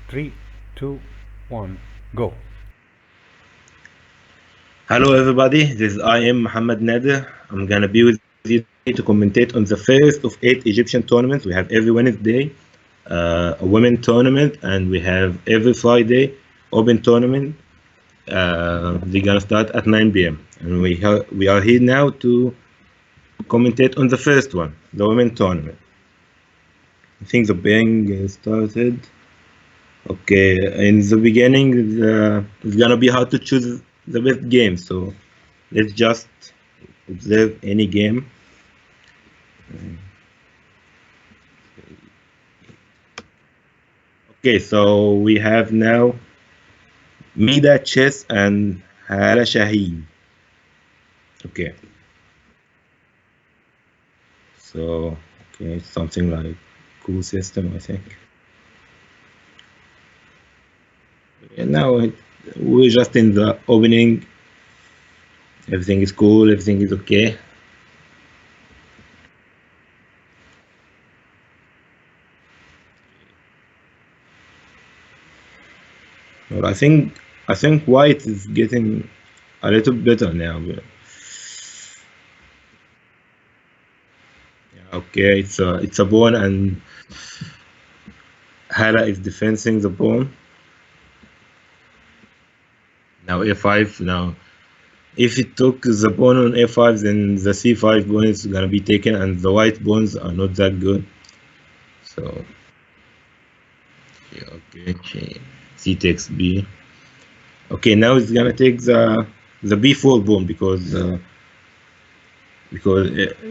Three, two, one, go. Hello everybody, I am Mohamed Nader. I'm gonna be with you today to commentate on the first of 8 Egyptian tournaments. We have every Wednesday a women tournament, and we have every Friday open tournament. They're gonna start at 9 p.m. and we are here now to commentate on the first one, the women tournament. I think the pairing started. Okay, in the beginning, it's gonna be hard to choose the best game, so let's just observe any game. Okay, so we have now Mida Chess and Hala Shaheen. Okay, so okay, something like cool system, I think. And now we're just in the opening. Everything is cool, everything is okay. Well, I think white is getting a little better now. Yeah, okay, it's a pawn, and Hala is defending the pawn. Now a5. Now if it took the pawn on a5, then the c5 pawn is gonna be taken, and the white pawns are not that good. So yeah, okay, c takes b. Okay, now it's gonna take the b4 pawn because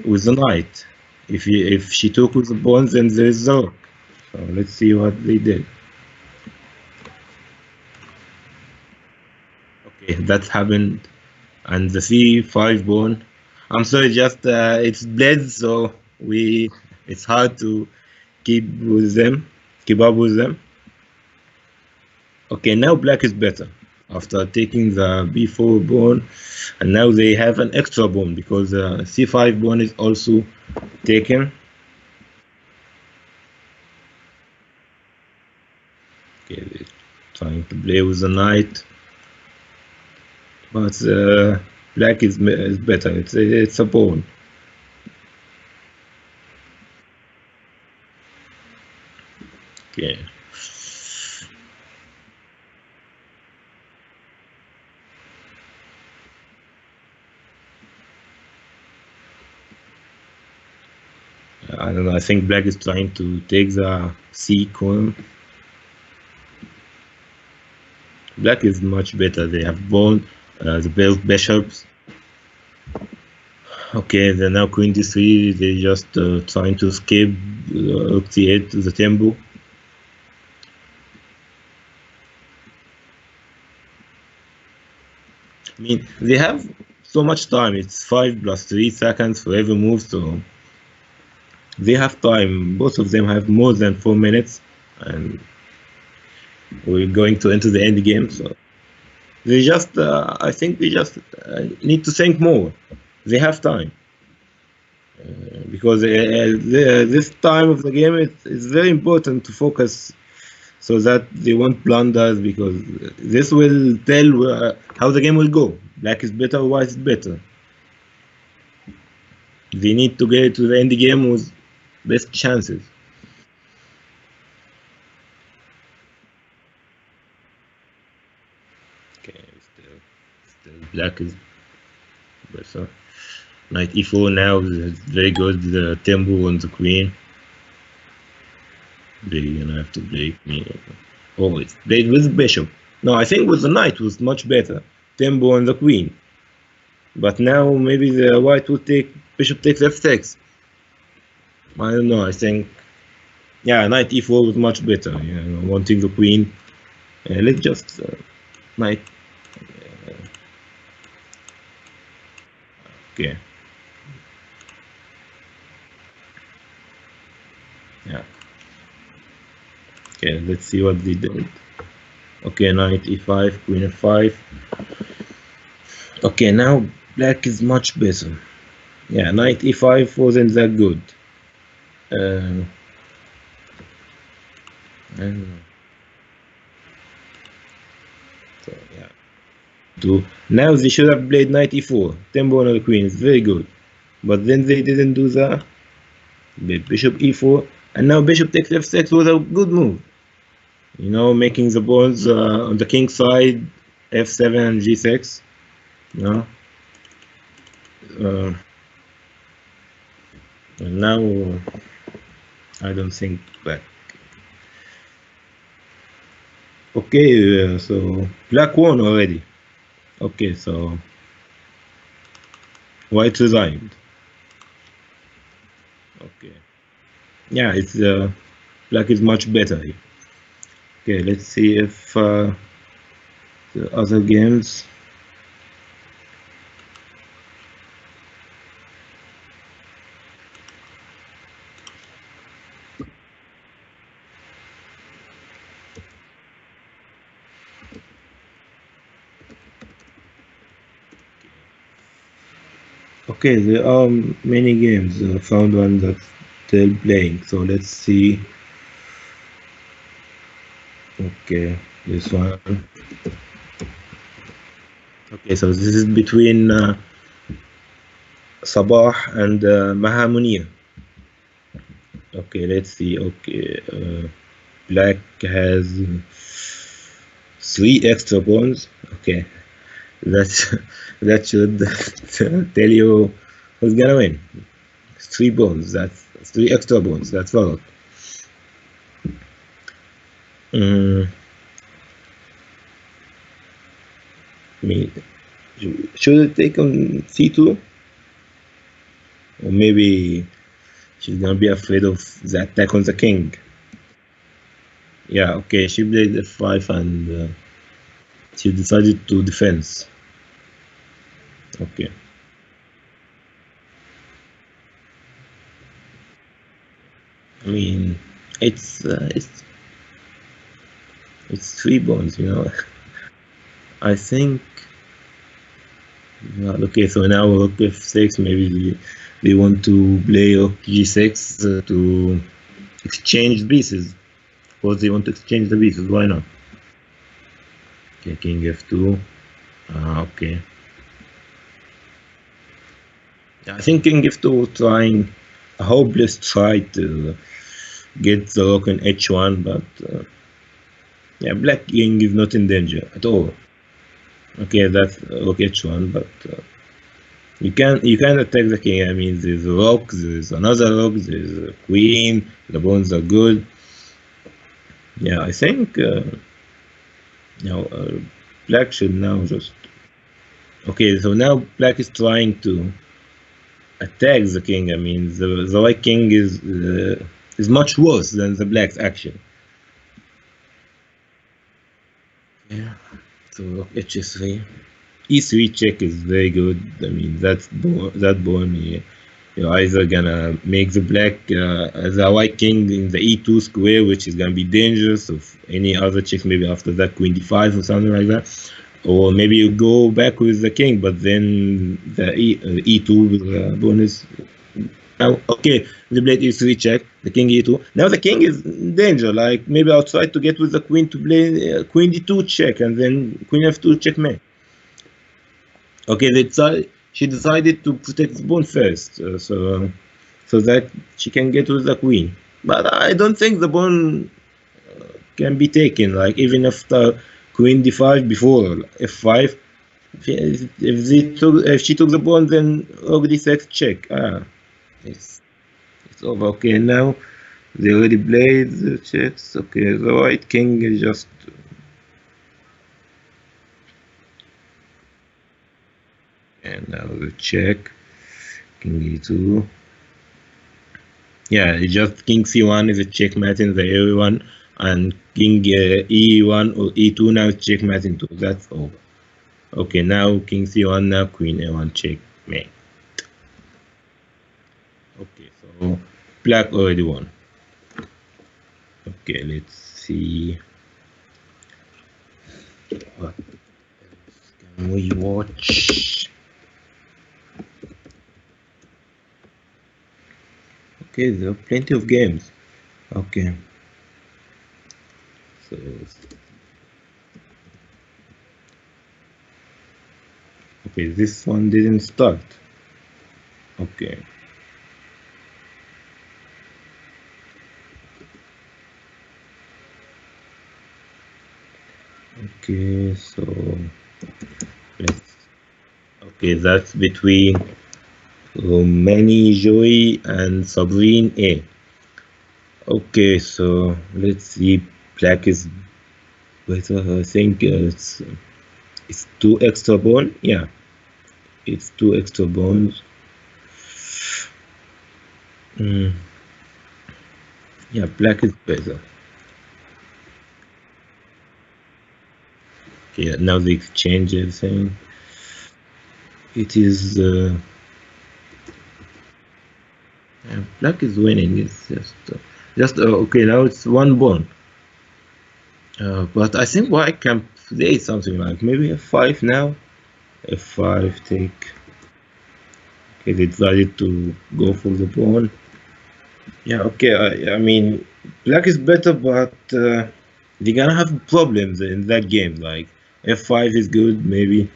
with the knight, if she took with the pawn, then there is the rook. So let's see what they did. Okay, that happened, and the c5 pawn. I'm sorry, just it's Blitz, so it's hard to keep up with them. Okay, now black is better after taking the b4 pawn, and now they have an extra pawn because c5 pawn is also taken. Okay, they're trying to play with the knight, but black is better. It's a pawn. Okay. I don't know. I think black is trying to take the c pawn. Black is much better. They have pawn, the both bishops. Okay, they're now queen d3. They're just trying to escape rook c8 to the tempo. I mean, they have so much time. It's 5 plus 3 seconds for every move, so they have time. Both of them have more than 4 minutes, and we're going to enter the end game. So they just, I think they just need to think more. They have time because this time of the game it's very important to focus so that they won't blunders, because this will tell how the game will go. Black is better, white is better. They need to get to the end game with best chances. Okay, still black is better. Knight e4 now is very good. The tempo on the queen. They're gonna have to break me. Oh, it's played with bishop. No, I think with the knight was much better. Tempo on the queen. But now maybe the white will take bishop takes f6. I don't know. I think yeah, knight e4 was much better. You know, wanting the queen. Let's just knight. Okay. Yeah. Okay, let's see what they did. Okay, knight e5, queen f5. Okay, now black is much better. Yeah, knight e5 wasn't that good. I don't know. So yeah. Now they should have played knight e4, tempo on the queen. It's very good, but then they didn't do that. Bishop e4, and now bishop takes f6 was a good move. You know, making the pawns on the king side, f7 and g6. You know, and now I don't think black. Okay, so black won already. Okay, so white resigned. Okay, yeah, it's black is much better here. Okay, let's see if the other games. Okay, there are many games. Found one that's still playing. So let's see. Okay, this one. Okay, so this is between Sabah and Maha. Okay, let's see. Okay, black has 3 extra pawns. Okay, that's that should tell you who's gonna win. 3 pawns. That's 3 extra pawns. That's followed. I mean, should it take on c2, or maybe she's gonna be afraid of the attack on the king. Yeah, okay, she played f5 and she decided to defense. Okay. I mean, it's 3 pawns, you know. I think. Okay, so now rook f6. Maybe they want to play rook g6 to exchange pieces. Of course, they want to exchange the pieces. Why not? Okay, king f2. Okay. I think king f2 was trying a hopeless try to get the rook in h1, but yeah, black king is not in danger at all. Okay, that's rook h1, but you can attack the king. I mean, there's a rook, there's another rook, there's a queen. The pawns are good. Yeah, I think black should now just. Okay, so now black is trying to attack the king. I mean, the white king is much worse than the black's action. Yeah. So rook h3, e3 check is very good. I mean, that pawn, you're either gonna make the black the white king in the e2 square, which is gonna be dangerous. Of any other checks, maybe after that queen d5 or something like that, or maybe you go back with the king, but then the e2 pawn is. Okay, the blade e3 check, the king e2. Now the king is in danger. Like maybe I'll try to get with the queen to play queen d2 check, and then queen f2 checkmate. Okay, she decided to protect the pawn first, so that she can get with the queen. But I don't think the pawn can be taken. Like even after queen d5 before f5, if she took the pawn, then rook d6 check. It's over. Okay, now they already played the checks. Okay, the white king is just. And now the check. King e2. Yeah, it's just king c1 is a checkmate in the a1, and king e1 or e2 now is checkmate too. That's over. Okay, now king c1, now queen a1 checkmate. Okay, so black already won. Okay, let's see what else can we watch. Okay, there are plenty of games. Okay, so Okay, this one didn't start. Okay. Okay, so let's. Okay, that's between Romani Joy and Sabrine A. Okay, so let's see. Black is better. I think it's two extra bone. Yeah, it's two extra bones. Yeah, black is better. Okay, now the exchange everything. It is yeah, black is winning. It's just okay. Now it's one bone. But I think white can play something like maybe f5 now. F5 take. Okay, they decided to go for the pawn. Yeah, okay. I mean, black is better, but they're gonna have problems in that game. Like f5 is good, maybe.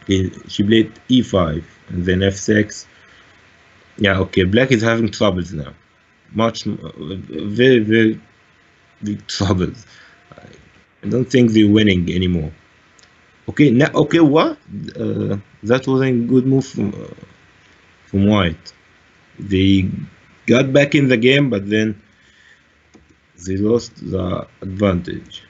Okay, she played e5 and then f6. Yeah, okay. Black is having troubles now. Much, very, very big troubles. I don't think they're winning anymore. Okay, now, okay, what? That wasn't a good move from white. They got back in the game, but then they lost the advantage.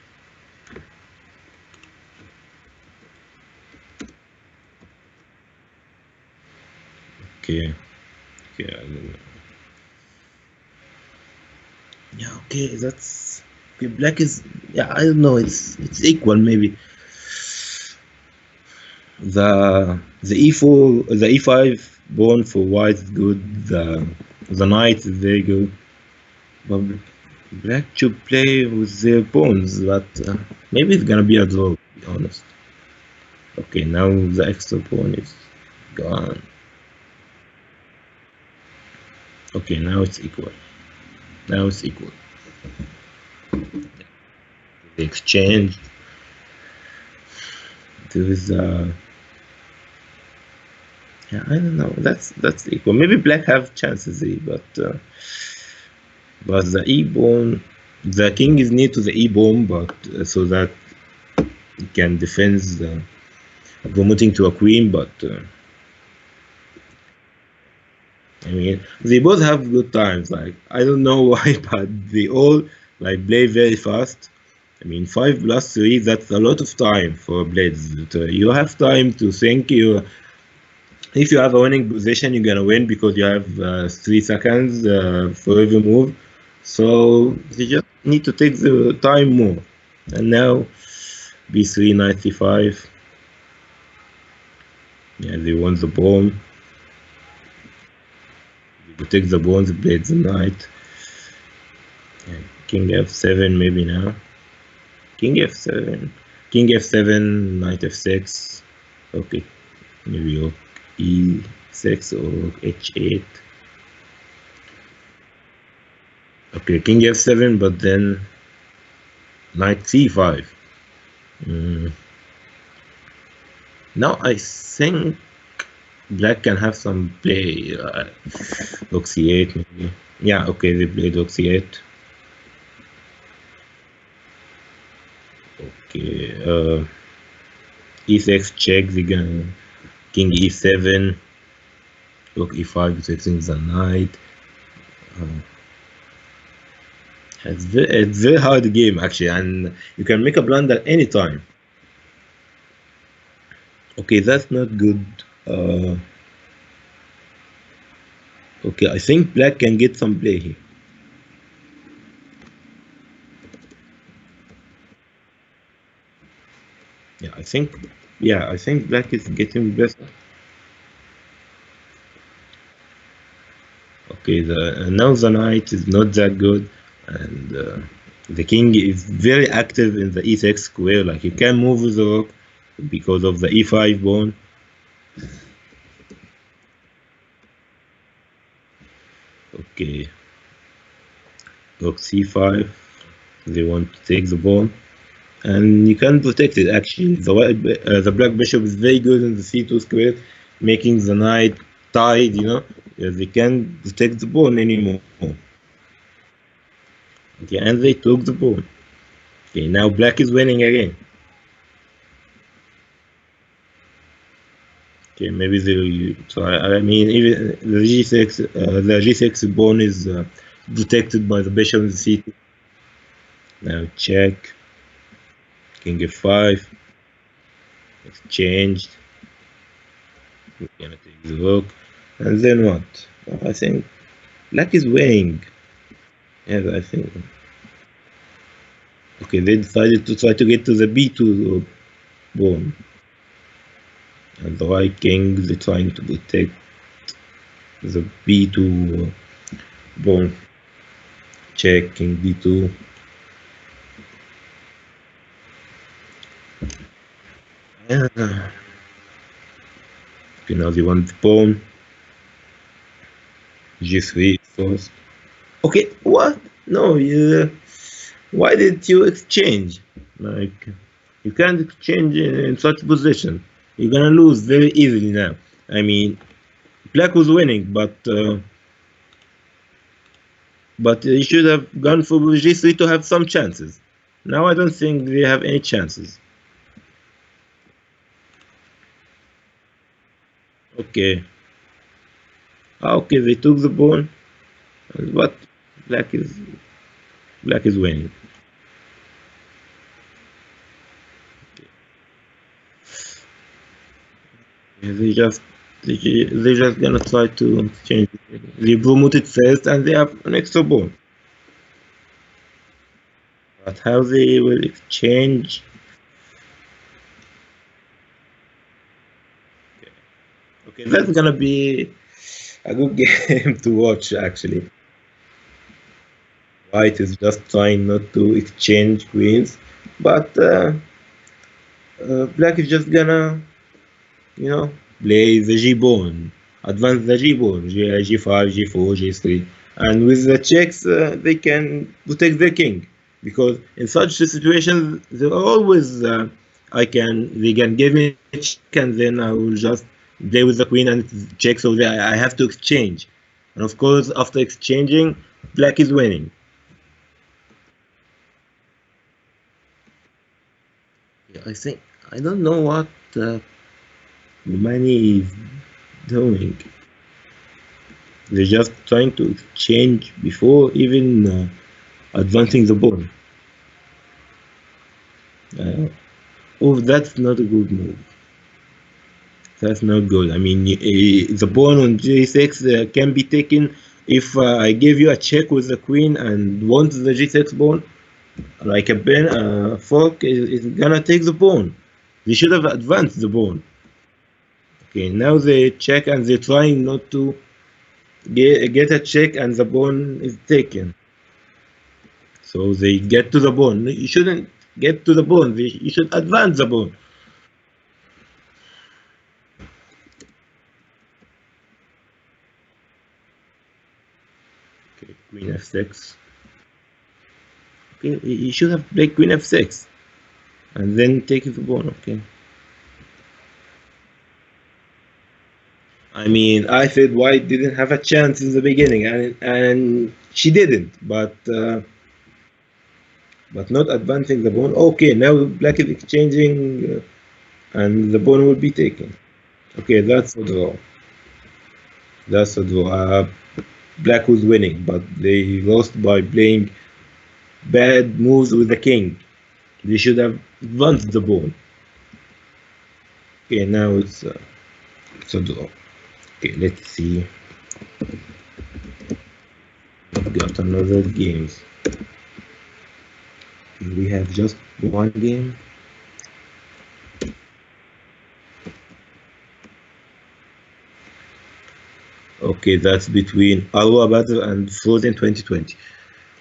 Okay, okay, I don't know. Yeah, okay, that's okay. Black is yeah, I don't know. It's equal maybe. The e4, the e5 pawn for white is good. The knight is very good. But black should play with their pawns, but maybe it's gonna be a draw. To be honest. Okay, now the extra pawn is gone. Okay, now it's equal. Now it's equal. The exchange. There is yeah, I don't know. That's equal. Maybe black have chances here, but the e pawn, the king is near to the e pawn, but so that he can defend promoting to a queen. But I mean, they both have good times. Like I don't know why, but they all like play very fast. I mean, 5+3, that's a lot of time for Blitz. You have time to think. If you have a winning position, you're gonna win because you have 3 seconds for every move. So you just need to take the time more. And now b3 knight c5. Yeah, they won the pawn. They protect the pawn, they played the knight. Yeah, king f7 maybe now. King f7. King f7, knight f6. Okay, maybe rook e6 or rook h8. Okay, king f7, but then knight c5. Now I think black can have some play. Rook c8 maybe. Yeah, okay, they played rook c8. Okay, e6 check. They gonna king e7. Rook e5 protecting the knight. It's very hard game actually, and you can make a blunder anytime. Okay, that's not good. Okay, I think black can get some play here. Yeah, I think black is getting better. Okay, now the knight is not that good, and the king is very active in the e6 square. Like you can move with the rook because of the e5 pawn. Okay, rook c5. They want to take the pawn. and you can protect it actually. The black bishop is very good in the c2 square, making the knight tied, they can't protect the pawn anymore. Okay, and they took the pawn. Okay, now black is winning again. Okay, maybe they try. I mean, even the g6 pawn is protected by the bishop in the c2. Now check, king f5, exchanged. We're gonna take the rook, and then what? I think black is winning. Yes, I think. Okay, they decided to try to get to the b2 pawn. And the white king, they're trying to protect the b2 pawn. Check, king b2. Yeah. Okay, now they want the pawn. g3 first. Okay, what? No, why did you exchange? Like, you can't exchange in such position. You're gonna lose very easily now. I mean, black was winning, but you should have gone for g3 to have some chances. Now I don't think they have any chances. Okay. Okay, they took the pawn, but black is winning. They just gonna try to change. They promoted first, and they have an extra pawn. But how they will exchange? Okay, that's gonna be a good game to watch actually. White is just trying not to exchange queens, but black is just gonna, play the g pawn, advance the g pawn, g5, g4, g3, and with the checks they can protect the king, because in such situations they're always they can give me a check and then I will just play with the queen and check, so that I have to exchange, and of course after exchanging black is winning. I think I don't know what money is doing. They're just trying to exchange before even advancing the pawn. Oh, that's not a good move. That's not good. I mean, the pawn on g6 can be taken if I give you a check with the queen and want the g6 pawn, like a pen, fork is gonna take the pawn. They should have advanced the pawn. Okay, now they check and they're trying not to get a check and the pawn is taken. So they get to the pawn. You shouldn't get to the pawn. You should advance the pawn. Okay, queen f6. Okay, you should have played queen f6 and then take the pawn. Okay. I mean, I said white didn't have a chance in the beginning, and she didn't, but not advancing the pawn. Okay, now black is exchanging, and the pawn will be taken. Okay, that's a draw. That's a draw. Black was winning, but they lost by playing bad moves with the king. They should have advanced the pawn. Okay, now it's a draw. Okay, let's see. We've got another games. Okay, we have just one game. Okay, that's between Alwa Battle and Frozen 2020.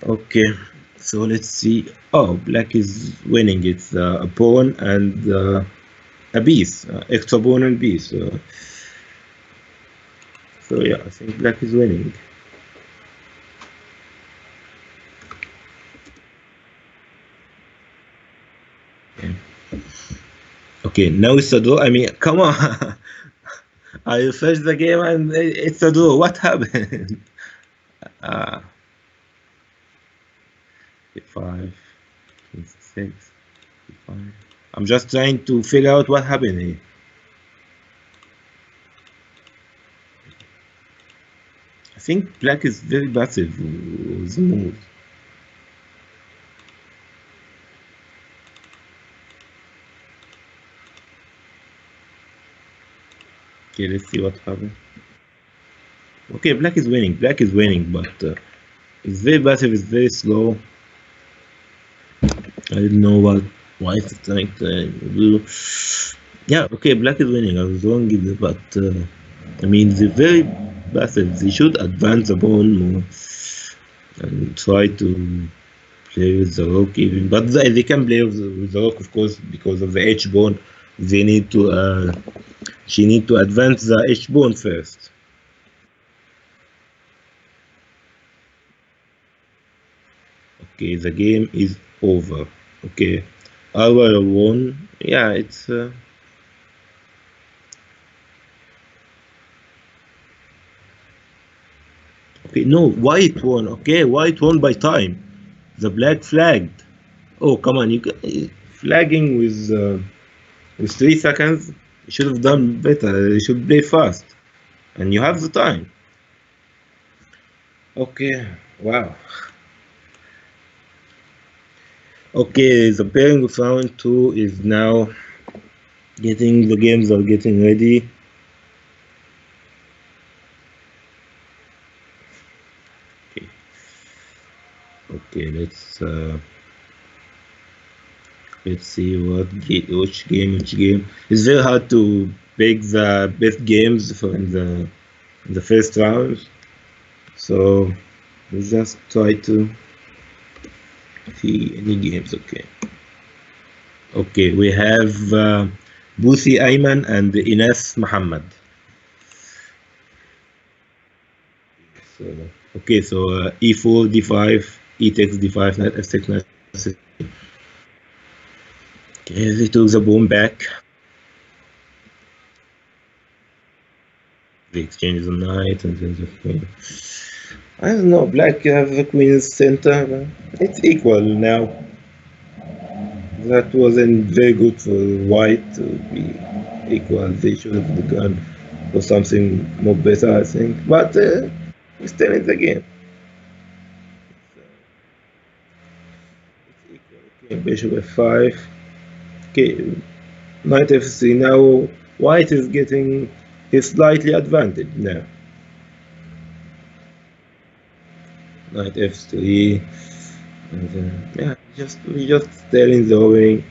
Okay, so let's see. Oh, black is winning. It's a pawn and a piece, extra pawn and piece. So yeah, I think black is winning. Okay, now it's a draw. I mean, come on. I refreshed the game and it's a draw. What happened? Ah, five, six, five. I'm just trying to figure out what happened here. I think black is very passive with the move. Okay, let's see what happened. Okay, black is winning. Black is winning, but it's very passive. It's very slow. I didn't know why it's trying to do. Yeah, okay, black is winning. I was wrong, but I mean, they're very passive. They should advance the pawn more and try to play with the rook even. But they can play with the rook, of course, because of the h pawn. They need to. She need to advance the h pawn first. Okay, the game is over. Okay, our won. Yeah, it's. Okay, no, white won. Okay, white won by time. The black flagged. Oh, come on, flagging with 3 seconds. You should have done better. You should play fast, and you have the time. Okay, wow. Okay, the pairing of round 2 is now the games are getting ready. Okay, let's see which game. It's very hard to pick the best games in the first round, so we just try to see any games. Okay, we have Busi Ayman and Ines Mohamed. So okay, so e4, d5, e takes d5, knight f6, knight f6. Okay, they took the pawn back. They exchange the knight and then the queen. I don't know, black have the queen's center. It's equal now. That wasn't very good for white to be equal. They should have gone for something more better, I think. But we're still in the game. It's equal. Okay, bishop f5. Okay, knight f3. Now white is getting his slightly advantage now. Knight f3. And then, yeah, we just still in the opening.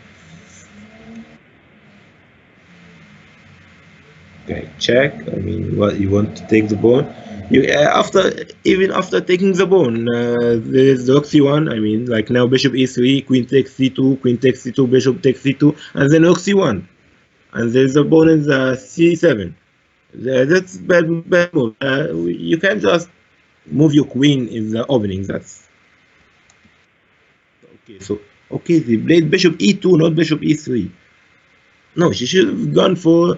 Okay, check. I mean, what you want to take the pawn? You even after taking the pawn, there is rook c1. I mean, like now bishop e3, queen takes c2, queen takes c2, bishop takes c2, and then rook c1, and there's a pawn in the c7. That's bad move. You can't just move your queen in the opening. That's okay. So okay, they played bishop e2, not bishop e3. No, she should have gone for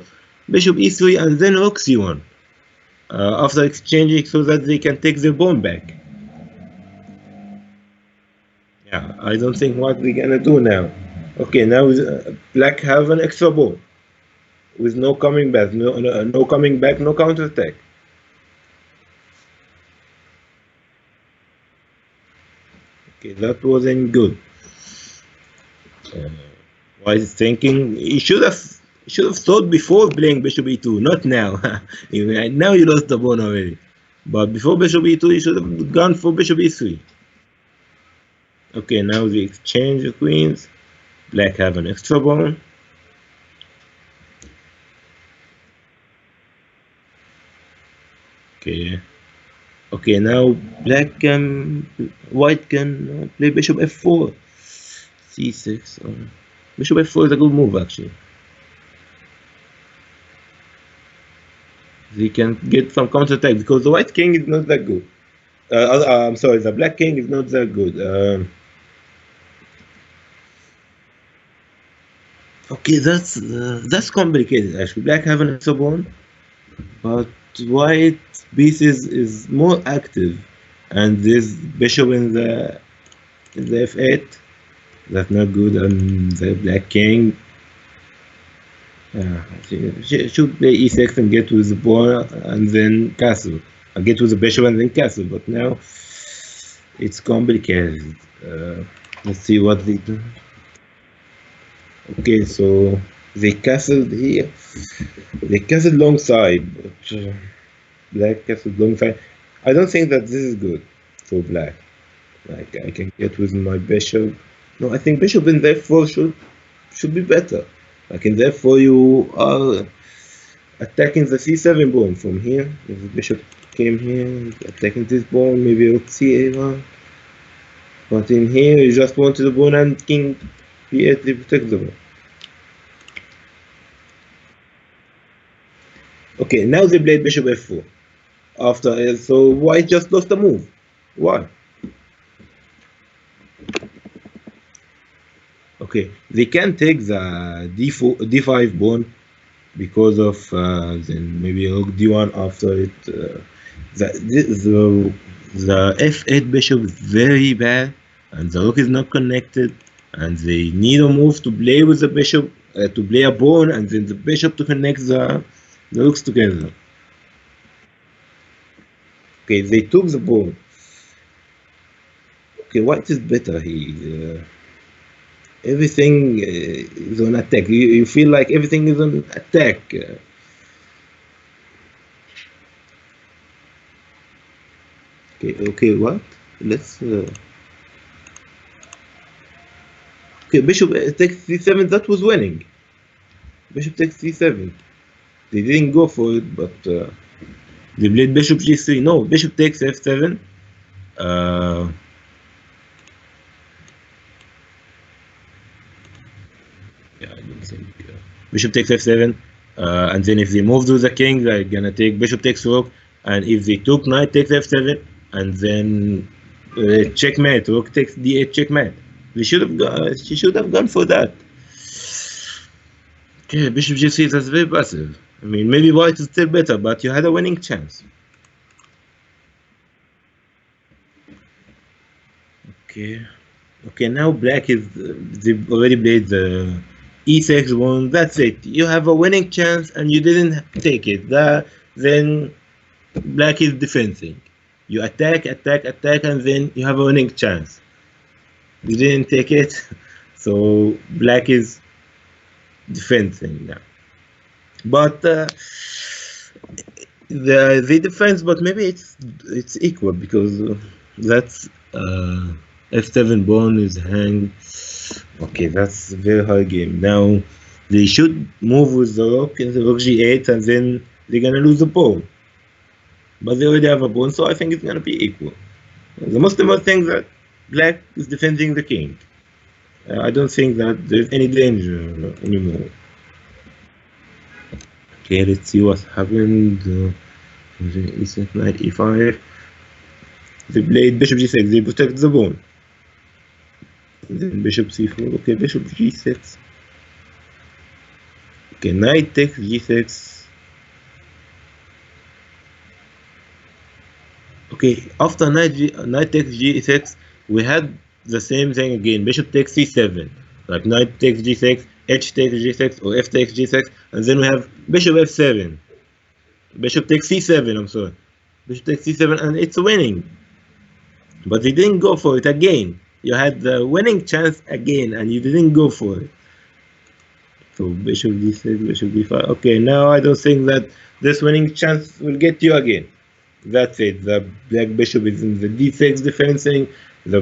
bishop e3 and then rook c1 after exchanging so that they can take their pawn back. Yeah, I don't think what we're gonna do now. Okay, now black have an extra pawn with no coming back, no coming back, no counter attack. Okay, that wasn't good. White is thinking he should have thought before playing bishop e2, not now. Now you lost the pawn already. But before bishop e2, you should have gone for bishop e3. Okay, now they exchange the queens. Black have an extra pawn. Okay. Okay, now white can play bishop f4. c6. Bishop f4 is a good move actually. They can get some counter attack because the white king is not that good. I'm sorry, the black king is not that good. Okay, that's complicated actually. Black have an extra pawn, but white piece is more active, and this bishop in the f8. That's not good on the black king. Should play e6 and get with the pawn and then castle. Get with the bishop and then castle, but now it's complicated. Let's see what they do. Okay, so they castled here. They castled long side, but black castled long side. I don't think that this is good for black. Like I can get with my bishop. No, I think bishop in f4 should be better. Like in f4 you are attacking the c7 pawn from here. If the bishop came here, attacking this pawn, maybe rook c8. But in here you just wanted the pawn and king b8 to protect the pawn. Okay, now they played bishop f4. After so white just lost the move. Why? Okay, they can take the d5 pawn because of then maybe rook d1 after it. The f8 bishop is very bad, and the rook is not connected, and they need a move to play with the bishop, to play a pawn, and then the bishop to connect the rooks together. Okay, they took the pawn. Okay, white is better here. Everything is on attack. You feel like everything is on attack. Okay, what? Let's. Okay, bishop takes c7. That was winning. Bishop takes c7. They didn't go for it, but they played bishop g3. No, bishop takes f7. Yeah, I don't think. Bishop takes f7, and then if they move to the king, they're gonna take bishop takes rook, and if they took knight takes f7, and then checkmate, rook takes d8 checkmate. She should have gone for that. Okay, bishop g3 is very passive. I mean, maybe white is still better, but you had a winning chance. Okay, now black is they've already played the e6 one. That's it. You have a winning chance and you didn't take it. Then black is defending. You attack, and then you have a winning chance. You didn't take it, so black is defending now. But they defend, but maybe it's equal because that's f7 pawn is hanged. Okay, that's a very hard game. Now they should move with the rook in the rook g8, and then they're gonna lose the pawn. But they already have a pawn, so I think it's gonna be equal. The most important thing that black is defending the king. I don't think that there's any danger anymore. Okay, let's see what happened. E6, knight e5. They played bishop g6. They protect the pawn. Then bishop c4. Okay, bishop g6. Okay, knight takes g6. Okay, after knight takes g6, we had the same thing again. Bishop takes c7. Like knight takes g6, h takes g6, or f takes g6, and then we have bishop f7. Bishop takes c7, I'm sorry. Bishop takes c7, and it's winning. But they didn't go for it again. You had the winning chance again, and you didn't go for it. So bishop d6, bishop d5. Okay, now I don't think that this winning chance will get you again. That's it. The black bishop is in the d6 defending. The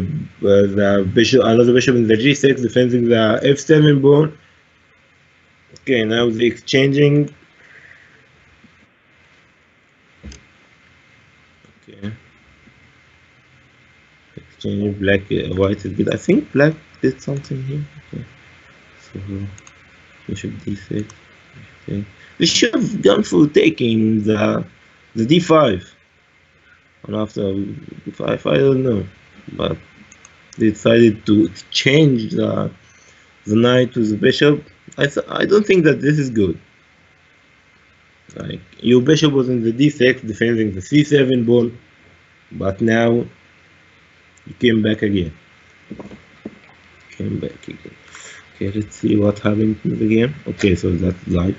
bishop, another bishop in the g6 defending the f7 pawn. Okay, now they're exchanging. Okay. Exchange black, white is good. I think black did something here. Okay. So bishop d6. Okay. They should have gone for taking the d5. And after d5, I don't know. But they decided to exchange the knight to the bishop. I don't think that this is good. Like, your bishop was in the d6 defending the c7 pawn, but now you came back again. Okay, let's see what happened in the game. Okay, so that's live.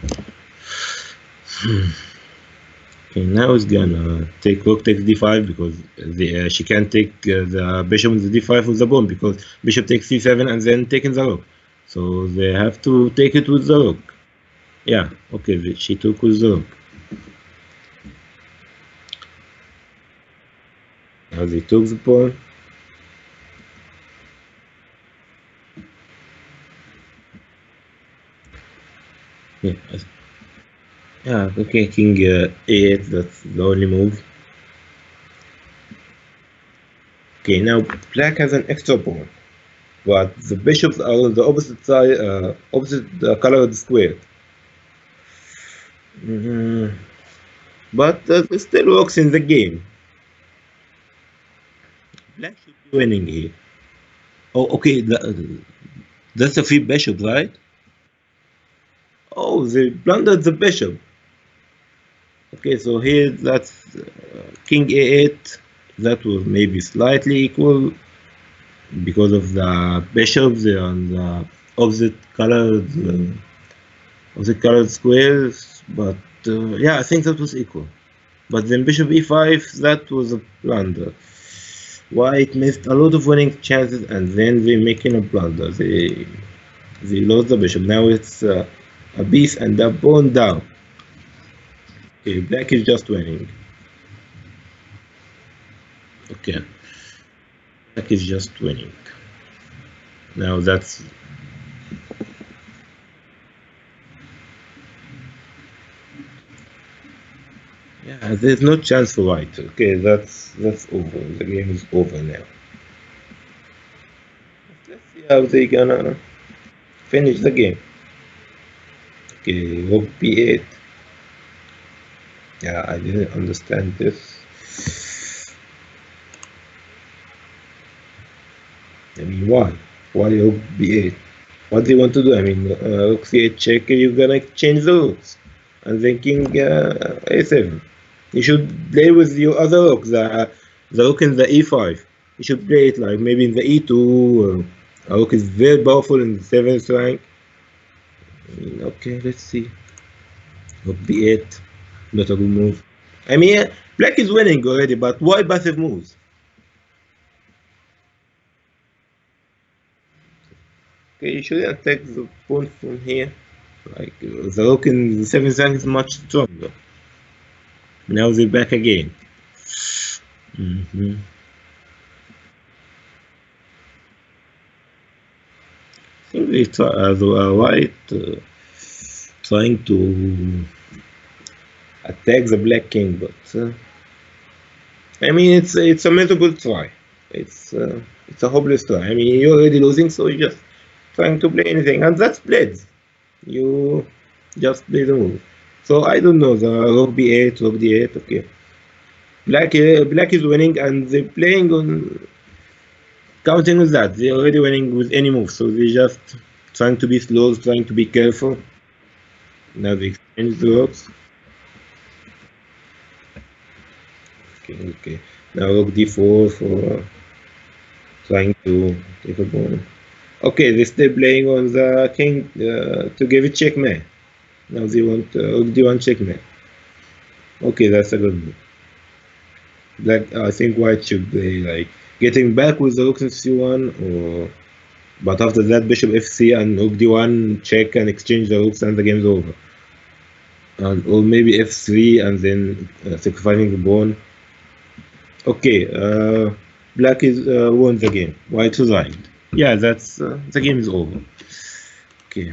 Okay, now it's gonna take rook takes d5 because she can't take the bishop on the d5 with the pawn because bishop takes c7 and then taking the rook. So they have to take it with the rook. Yeah, okay, she took with the rook. Now they took the pawn. Yeah, okay, king a8, that's the only move. Okay, now black has an extra pawn, but the bishops are on the opposite side, opposite colored square. But it still works in the game. Black should be winning here. Oh, okay, that's a free bishop, right? Oh, they blundered the bishop. Okay, so here that's king a8. That was maybe slightly equal because of the bishops and the opposite colored squares. But yeah, I think that was equal. But then bishop e5, that was a blunder. White missed a lot of winning chances and then they making a blunder. They lost the bishop. Now it's a piece and a pawn down. Okay, black is just winning. Okay, black is just winning. Now that's yeah. There's no chance for white. Okay, that's over. The game is over now. Let's see how they gonna finish the game. Okay, rook b8. Yeah, I didn't understand this. I mean, why? Why rook b8? What do you want to do? I mean, rook c8 check, you're gonna change the rooks. And then king a7. You should play with your other rook, the rook in the e5. You should play it like maybe in the e2. A rook is very powerful in the 7th rank. Okay, let's see. Rook b8. Not a good move. I mean, black is winning already, but why passive moves? Okay, you shouldn't take the pawn from here. Like, the rook in the 7th rank is much stronger. Now they're back again. I think they white trying to attack the black king, but I mean it's a miserable try. It's a hopeless try. I mean you're already losing, so you're just trying to play anything, and that's Blitz. You just play the move. So I don't know, the rook b8, rook d8. Okay, black is winning, and they're playing on counting with that. They're already winning with any move, so they're just trying to be slow, trying to be careful. Now they exchange the rooks. Okay. Now rook d4 for trying to take a pawn. Okay, they're still playing on the king to give it checkmate. Now they want rook d1 checkmate. Okay, that's a good move. Black, I think white should play like getting back with the rook in c1, or but after that bishop f3 and rook d1 check and exchange the rooks and the game's over. And or maybe f3 and then sacrificing the pawn. Okay, black is won the game. White resigned. Yeah, that's the game is over. Okay.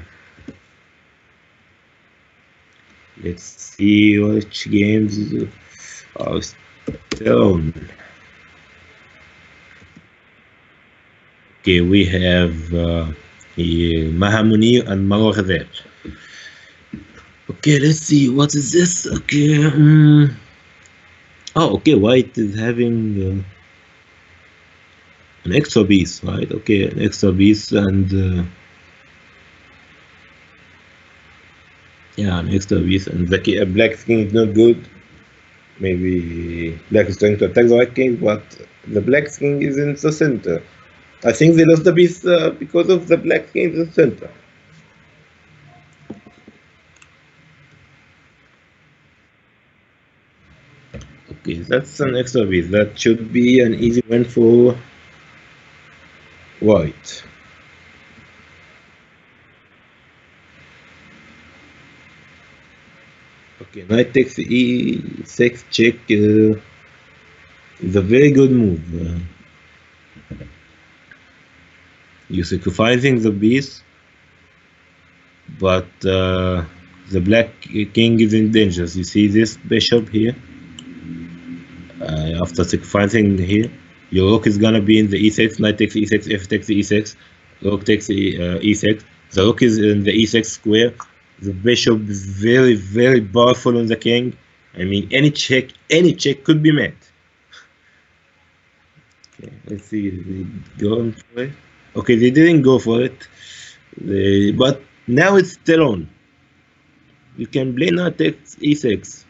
Let's see which games are still on. Okay, we have here Mahamuni and Marwa Ghazal. Okay, let's see what is this. Okay. Oh, okay. White is having an extra piece, right? Okay, an extra piece, and Yeah, an extra piece, and the black king is not good. Maybe black is trying to attack the white king, but the black king is in the center. I think they lost the piece because of the black king in the center. Okay, that's an extra piece. That should be an easy win for white. Okay, knight takes e6 check is a very good move. You're sacrificing the piece, but the black king is in danger. You see this bishop here? After sacrificing here, your rook is gonna be in the e6, knight takes e6, f takes e6, rook takes e6. The rook is in the e6 square. The bishop is very, very powerful on the king. I mean, any check could be made. Okay, let's see, they going for it. Okay, they didn't go for it, but now it's still on. You can play knight takes e6.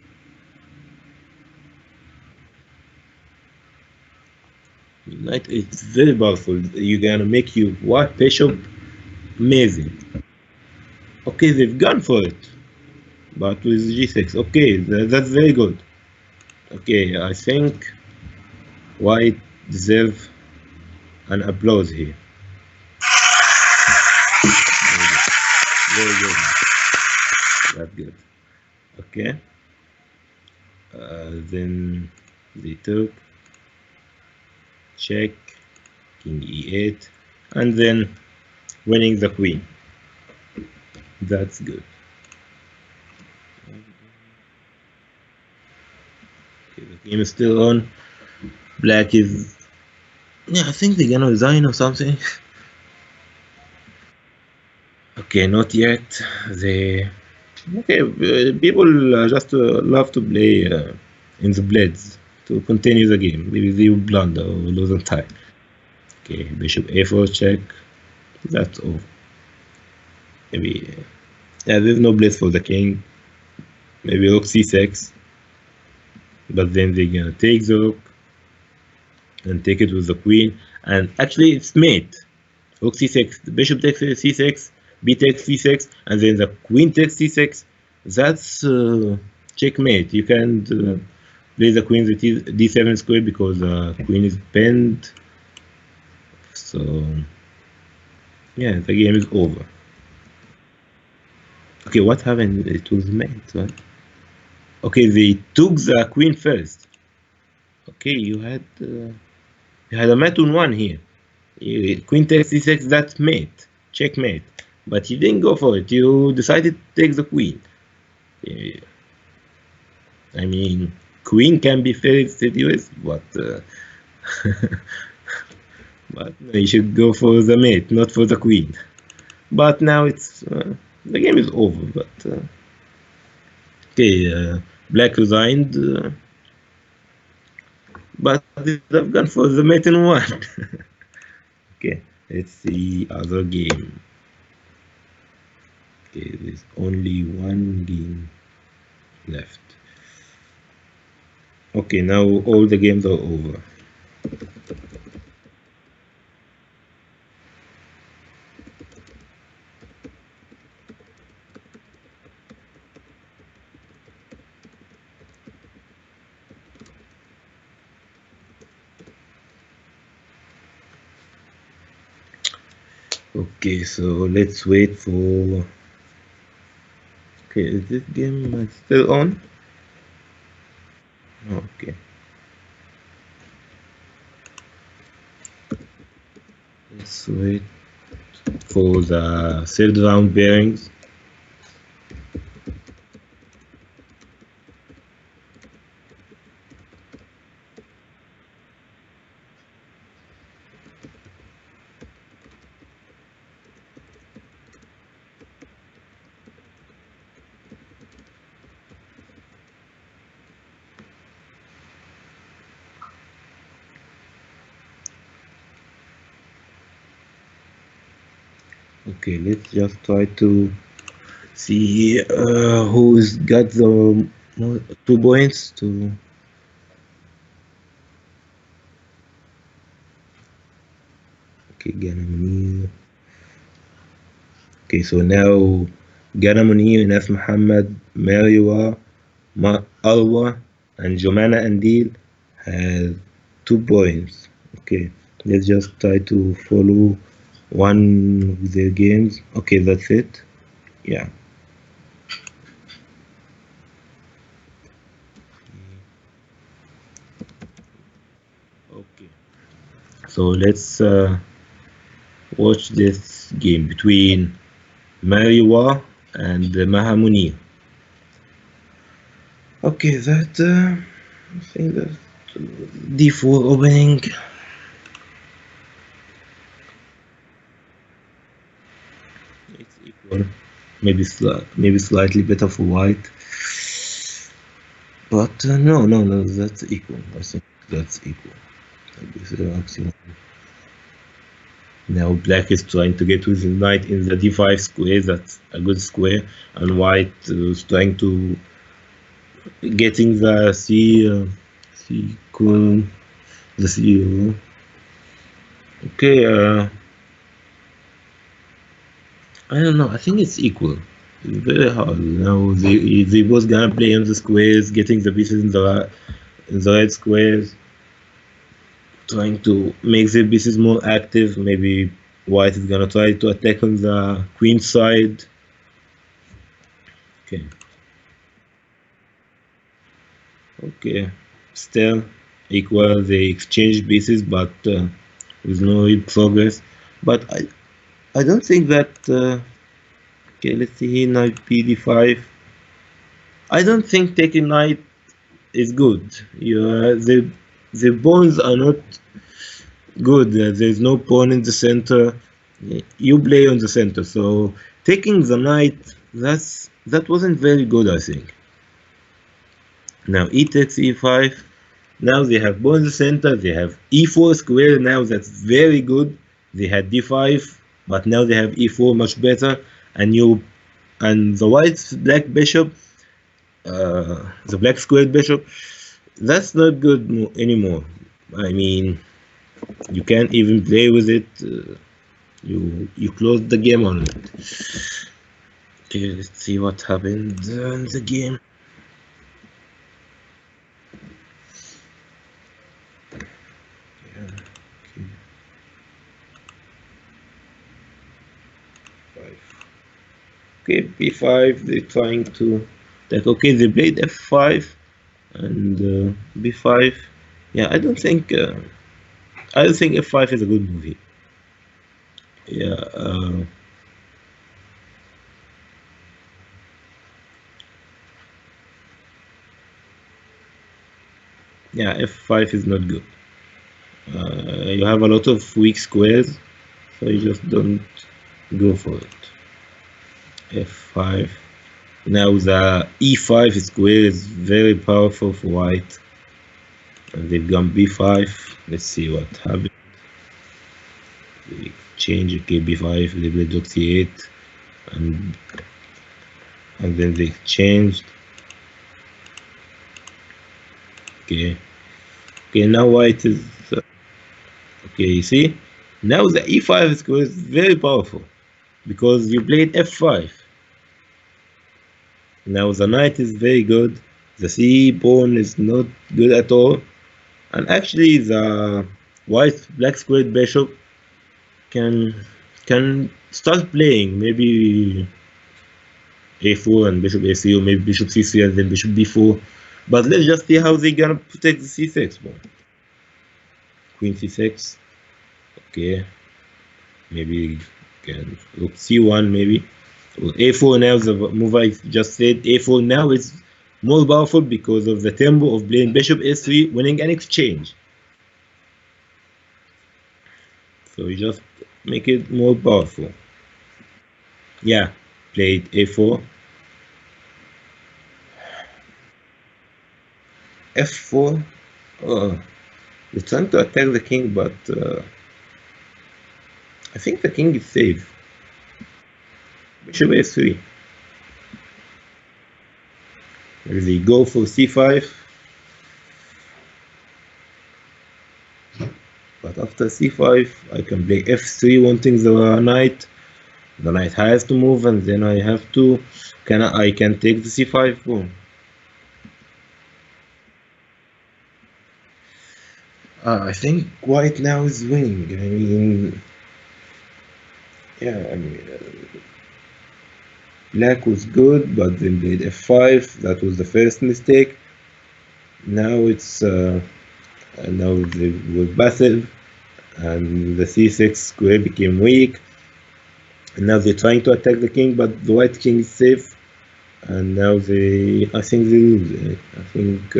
Knight is very powerful. You're gonna make your white bishop amazing. Okay, they've gone for it, but with g6. Okay, that's very good. Okay, I think white deserve an applause here. Very good. That's good. Okay. Then they took check, king e8, and then winning the queen. That's good. Okay, the game is still on. Black is, yeah, I think they're gonna resign or something. Okay, not yet. They okay. People just love to play in the blades to continue the game. Maybe they will blunder or lose on time. Okay, bishop a4 check. That's all. Maybe yeah. There's no blitz for the king. Maybe rook c6, but then they're gonna take the rook and take it with the queen. And actually, it's mate. Rook c6. The bishop takes c6. B takes c6, and then the queen takes c6. That's checkmate. You can't play the queen with d7 square because the queen is bent. So yeah, the game is over. Okay, what happened? It was mate, right? Okay, they took the queen first. Okay, you had a mate on one here. Queen takes c6. That's mate, checkmate. But you didn't go for it. You decided to take the queen. I mean, queen can be very seduced, but but you should go for the mate, not for the queen. But now it's the game is over. But okay, black resigned, but they've gone for the mate in one. Okay, let's see other game. Okay, there's only one game left. Okay, now all the games are over. Okay, so let's wait for. Okay, is this game still on? Okay. Let's wait for the third round bearings. Okay, let's just try to See who's got the 2 points to. Okay, Ghana Munir. Okay, so now Ghana Munir, Nas Mohamed, Mariwa, Alwa, and Jomana Andil has 2 points. Okay, let's just try to follow one of their games. Okay, that's it. Yeah. Okay. So let's watch this game between Mariwa and Mahamuni. Okay, that I think that D4 opening. It's equal. Maybe slightly better for white. But no, that's equal. I think that's equal. This is maximum. Now black is trying to get with the knight in the d5 square. That's a good square, and white is trying to getting the C queen, the C. Okay, I don't know. I think it's equal. It's very hard. Now they both gonna play on the squares, getting the pieces in the right squares, trying to make the pieces more active. Maybe white is gonna try to attack on the queen side. Okay, still equal. They exchange pieces, but with no real progress. But I don't think that. Okay, let's see here. Knight PD5. I don't think taking knight is good. The pawns are not good. There's no pawn in the center. You play on the center, so taking the knight, that wasn't very good, I think. Now e takes e5. Now they have pawn in the center. They have e4 square. Now that's very good. They had d5, but now they have e4, much better. And the white black bishop, the black squared bishop, that's not good anymore. I mean, you can't even play with it. You closed the game on it. Okay, let's see what happened in the game. Okay, b5. They're trying to that. Okay, they played f5 and b5. Yeah, I don't think f5 is a good move here. Yeah. Yeah, f5 is not good. You have a lot of weak squares, so you just don't go for it. f5. Now the e5 square is very powerful for white. And they've gone b5. Let's see what happens. They change. Okay, b5. They played rook c8, and then they changed. Okay. Now white is okay. You see, now the e5 square is very powerful because you played f5. Now the knight is very good. The c pawn is not good at all, and actually the white black squared bishop can start playing. Maybe a4 and bishop a3, or maybe bishop c3 and then bishop b4. But let's just see how they're gonna protect the c6 pawn. Queen c6. Okay. Maybe can look c1 maybe. Or a4 now, the move I just said, a4 now is more powerful because of the tempo of playing bishop a3, winning an exchange. So you just make it more powerful. Yeah, played a4. f4. Oh, they're trying to attack the king, but I think the king is safe. Bishop a3. They go for c5, but after c5 I can play f3, wanting the knight. The knight has to move, and then I have to I can take the c5 pawn. I think white now is winning. I mean, yeah, I mean, black was good, but then played f5. That was the first mistake. Now it's now they were passive, and the c6 square became weak. And now they're trying to attack the king, but the white king is safe. And now I think they lose. I think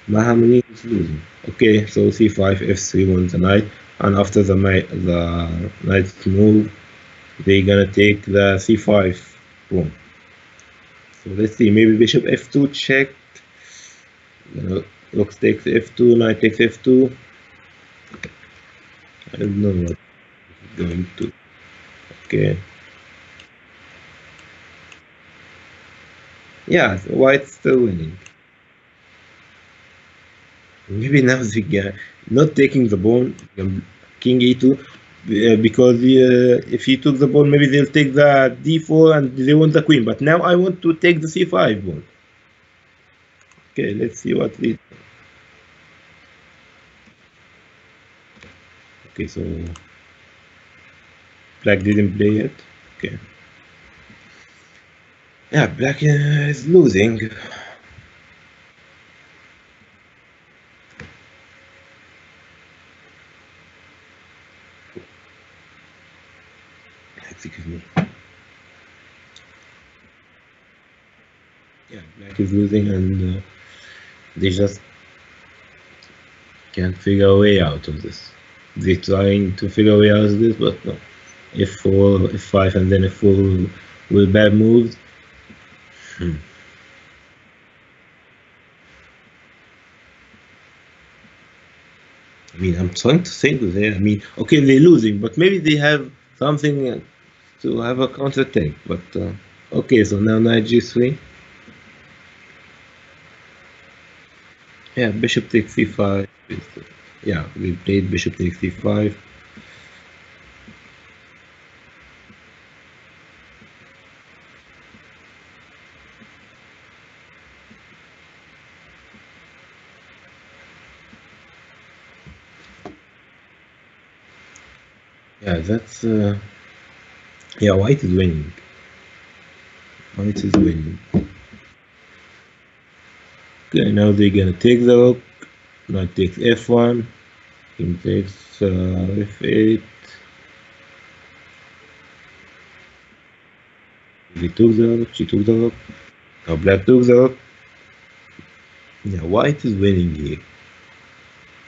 Mohamed is losing. Okay, so c5, f3 won the knight, and after the knight's move, they're gonna take the c5 pawn. So let's see, maybe bishop f2 check. Rook takes f2, knight takes f2. I don't know what it's going to. Okay. Yeah, so white's still winning. Maybe now the guy not taking the pawn, king e2, because if he took the pawn, maybe they'll take the d4 and they want the queen. But now I want to take the c5 pawn. Okay, let's see what they. Okay, so black didn't play yet. Okay. Yeah, black is losing. Excuse me. Yeah, black is losing, and they just can't figure a way out of this. They're trying to figure a way out of this, but no. f4, f5, and then f4 with bad moves. I mean, I'm trying to think there. I mean, okay, they're losing, but maybe they have something to have a counter take. But okay, so now knight g3. Yeah, bishop takes c5. Yeah, we played bishop takes c5. Yeah, that's yeah, white is winning. White is winning. Okay, now they're gonna take the rook. Knight takes f1. King takes f8. He took the rook. She took the rook. Now black took the rook. Yeah, white is winning here.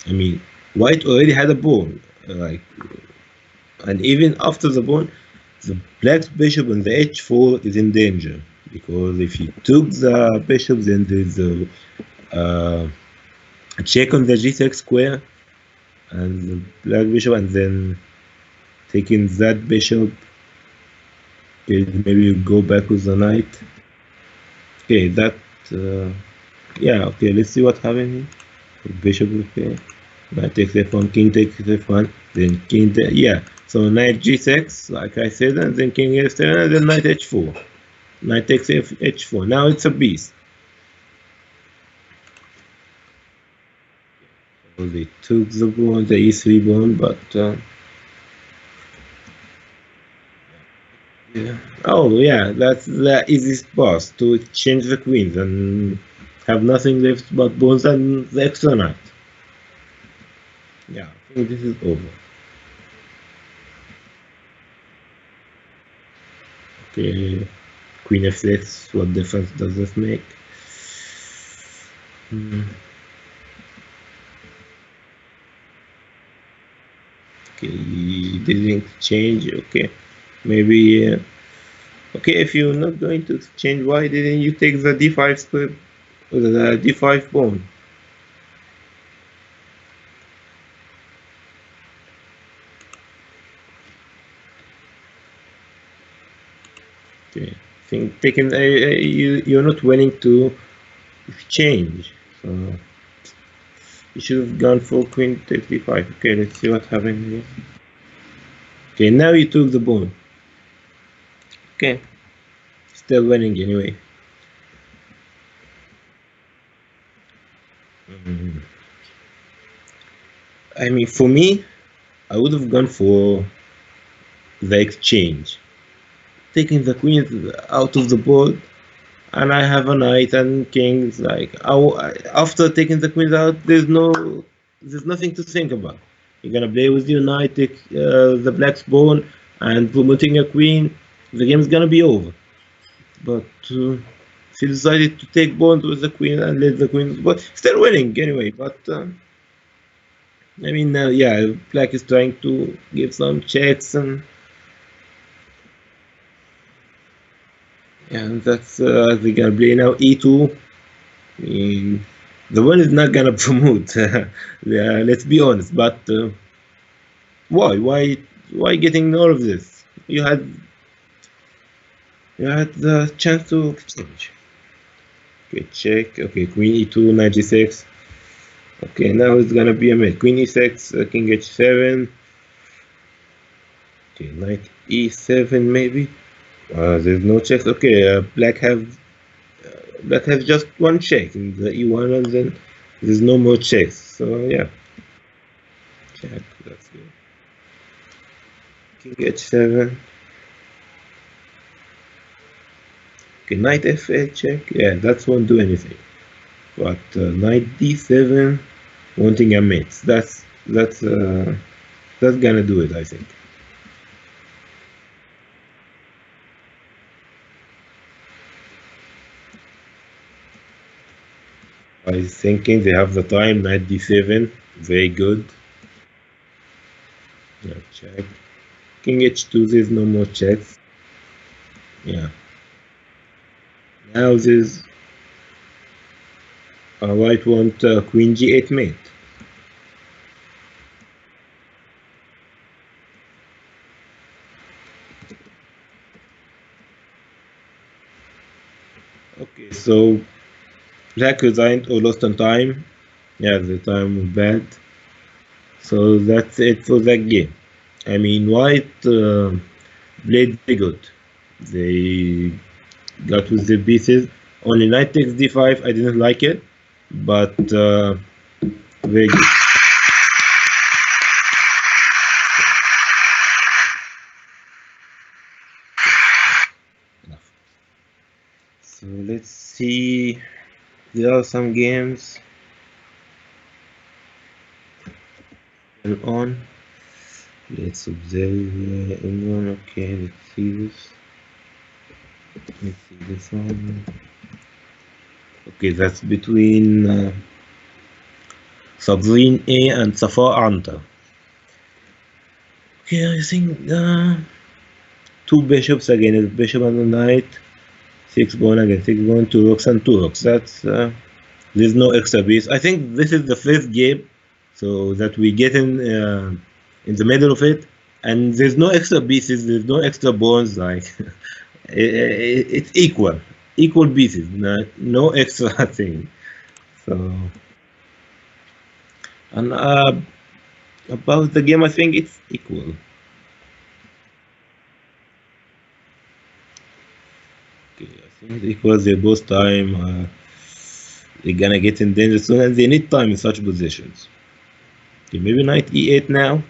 I mean, white already had a pawn, like, and even after the pawn, the black bishop on the h4 is in danger, because if he took the bishop, then there's a check on the g6 square, and the black bishop, and then taking that bishop, maybe you go back with the knight. Okay, that yeah, okay, let's see what happened here. Bishop, okay. Knight takes f1, king takes f1, then king, yeah. So knight g6, like I said, and then king f7, and then knight h4. Knight takes h4. Now it's a beast. So they took the pawn, the e3 pawn, but yeah. Oh yeah, that's the easiest pass, to change the queens and have nothing left but pawns and the extra knight. Yeah, I think this is over. Okay, queen f6, what difference does this make? Okay, didn't change. Okay, maybe okay, if you're not going to change, why didn't you take the d5 square, the d5 pawn? Okay, I think taking you're not willing to exchange. So you should have gone for queen takes d5. Okay, let's see what happened here. Okay, now you took the pawn. Okay, still winning anyway. I mean, for me, I would have gone for the exchange, taking the queens out of the board, and I have a knight and kings. Like after taking the queens out, there's nothing to think about. You're gonna play with your knight, take the black's pawn, and promoting a queen. The game's gonna be over. But she decided to take pawns with the queen and let the queen, but still winning anyway. But I mean, yeah, black is trying to give some checks and. Yeah, that's they're gonna play now e2. I mean, the one is not gonna promote. Yeah, let's be honest. But why getting all of this? You had the chance to exchange. Okay, check. Okay, queen e2, 96. Okay, now it's gonna be a mate. Queen e6, king h7. Okay, knight e7 maybe. There's no checks. Okay, black has just one check in the e1, and then there's no more checks. So yeah, check. That's good. King h7. Okay, knight f8 check. Yeah, that won't do anything. But knight d7, wanting a mate. That's gonna do it, I think. I was thinking they have the time, knight d7, very good. Yeah, check. King h2, there's no more checks. Yeah. Now there's white want queen g8 mate. Okay, so black resigned or lost on time. Yeah, the time was bad. So that's it for that game. I mean, white played very good. They got with their pieces. Only knight takes d5, I didn't like it, but very good. So let's see. There are some games on. Let's observe anyone. Okay, let's see this. Let's see this one. Okay, that's between Sabrine A and Safa Anta. Okay, I think two bishops again, a bishop and a knight. 6 pawn again, 6 pawn, 2 rooks and 2 rooks. That's there's no extra piece. I think this is the first game, so that we get in the middle of it, and there's no extra pieces, there's no extra pawns. Like it's equal pieces, no extra thing. So, and about the game, I think it's equal. Okay, I think equal. They both time. They're gonna get in danger soon, and they need time in such positions. Okay, maybe knight e8 now.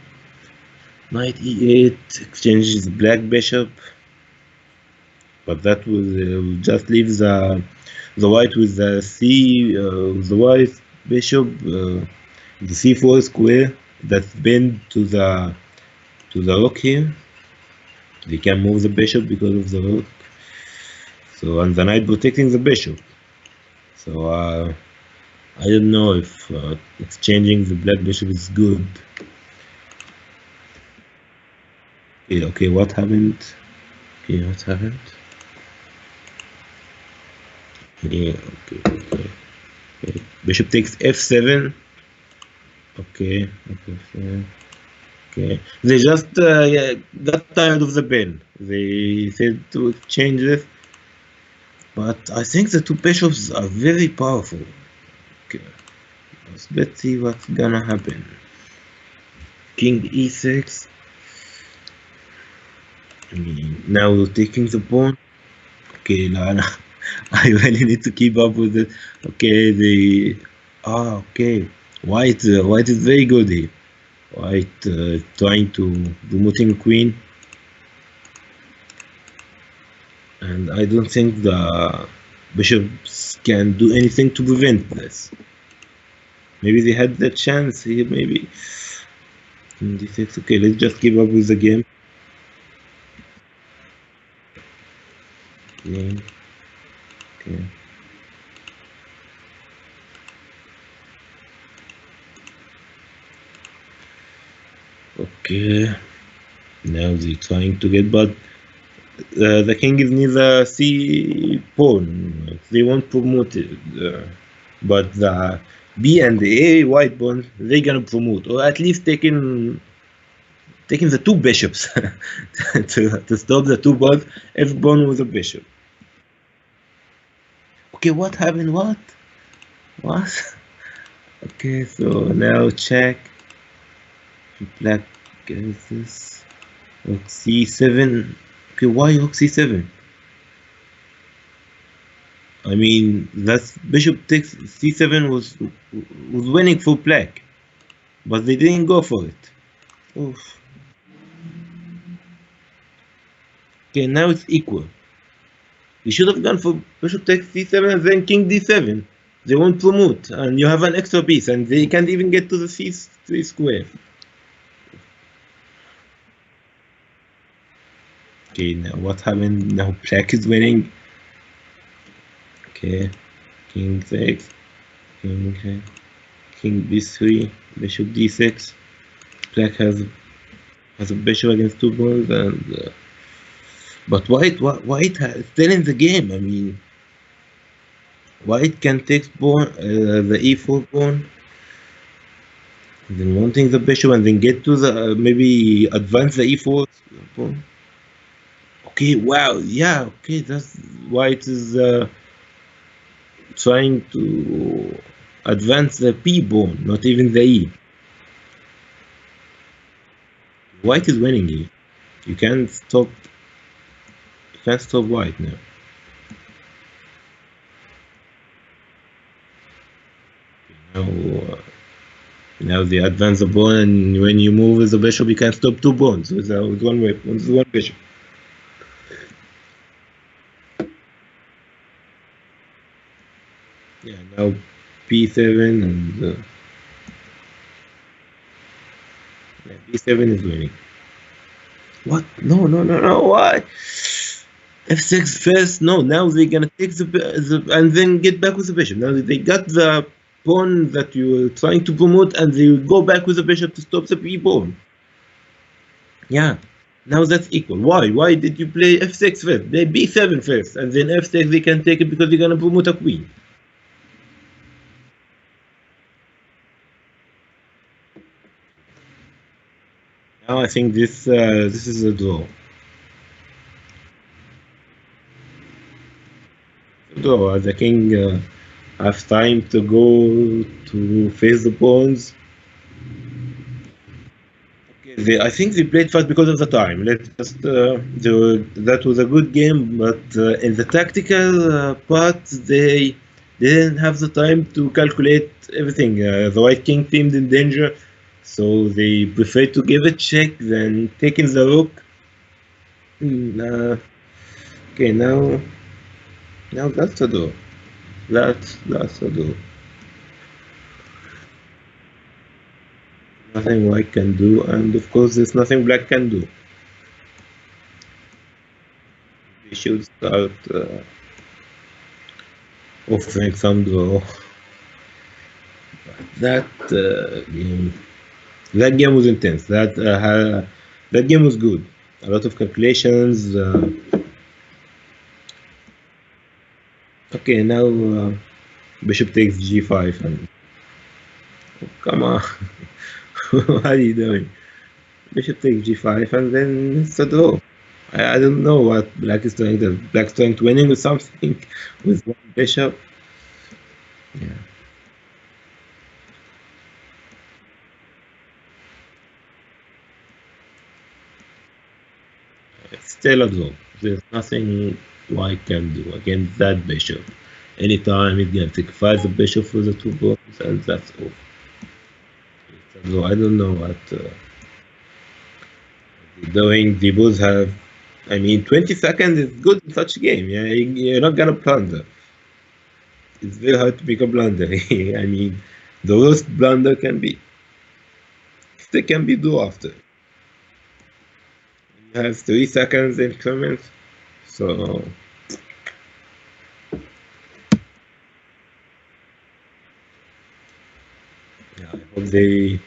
Knight e8 exchanges black bishop, but that will just leave the white with the the white bishop, the c4 square that's bent to the rook here. They can move the bishop because of the rook. So, and the knight protecting the bishop. So I don't know if exchanging the black bishop is good. Okay, what happened? Okay, what happened? Yeah, okay. Bishop takes f7. Okay. Okay. They just got tired of the pen. They said to change this. But I think the two bishops are very powerful. Okay. Let's see what's gonna happen. King e6. Now we're taking the pawn. Okay, Lana. I really need to keep up with it. Okay, okay. White is very good here. White trying to promoting queen. And I don't think the bishops can do anything to prevent this. Maybe they had the chance here, maybe. D6, okay, let's just keep up with the game. Okay. Okay. Now they're trying to get, but the king is near the c pawn. They won't promote it. But the B and the A white pawn, they're gonna promote, or at least taking the two bishops to stop the two pawns. Every pawn with a bishop. Okay, what happened? What? Okay, so now check. Black is this. Rook c7. Okay, why rook c7? I mean, that bishop takes c7 was winning for black, but they didn't go for it. Oof. Okay, now it's equal. You should have gone for bishop takes c7 and then king d7. They won't promote, and you have an extra piece, and they can't even get to the c3 square. Okay, now what happened? Now black is winning. Okay, king 6, king b3, bishop d6. Black has a bishop against two pawns, and but white is still in the game. I mean, white can take pawn, the e4 pawn, then wanting the bishop, and then get to the maybe advance the e4 pawn. Okay, wow, yeah, okay, that's white is trying to advance the p pawn, not even the e. White is winning here. You can't stop white now. Now they advance the pawn, and when you move with the bishop, you can stop two pawns with one weapon, with one bishop. Yeah, now b7 and b7 is winning. What? No, why? f6 first? No, now they're gonna take the and then get back with the bishop. Now they got the pawn that you were trying to promote, and they go back with the bishop to stop the b pawn. Yeah, now that's equal. Why? Why did you play f6 first? Play b7 first, and then f6 they can take it because they're gonna promote a queen. Now I think this is a draw. Draw. The king has time to go to face the pawns. Okay, I think they played fast because of the time. Let's just that was a good game, but in the tactical part, they didn't have the time to calculate everything. The white king teamed in danger. So they prefer to give a check than taking the rook. Okay, now that's a draw. That's a draw. Nothing white can do, and of course there's nothing black can do. They should start offering some draw. That game was intense. That game was good. A lot of calculations. Okay, now bishop takes g5, and come on, what are you doing? Bishop takes g5, and then it's a draw. I don't know what black is doing. The black is trying to winning with something with one bishop. Yeah. It's still a draw. There's nothing white can do against that bishop. Anytime he's gonna sacrifice the bishop for the 2 pawns, and that's all. So I don't know what they're doing. They both have. I mean, 20 seconds is good in such a game. Yeah, you're not gonna blunder. It's very hard to pick a blunder. I mean, the worst blunder can be still can be do after. You have 3 seconds increments, so yeah, I hope they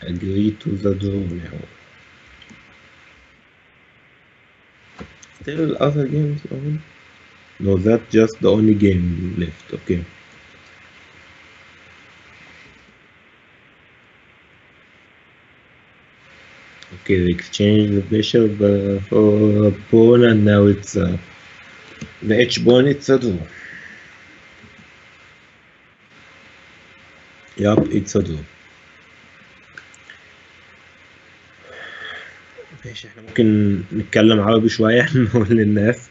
agree to the draw now. Still other games on? No, that's just the only game left. Okay. Okay, they exchanged the bishop for a pawn, and now it's the h pawn. It's a draw. Yup, it's a draw. ماشي، احنا ممكن نتكلم عربي شوية نقول للناس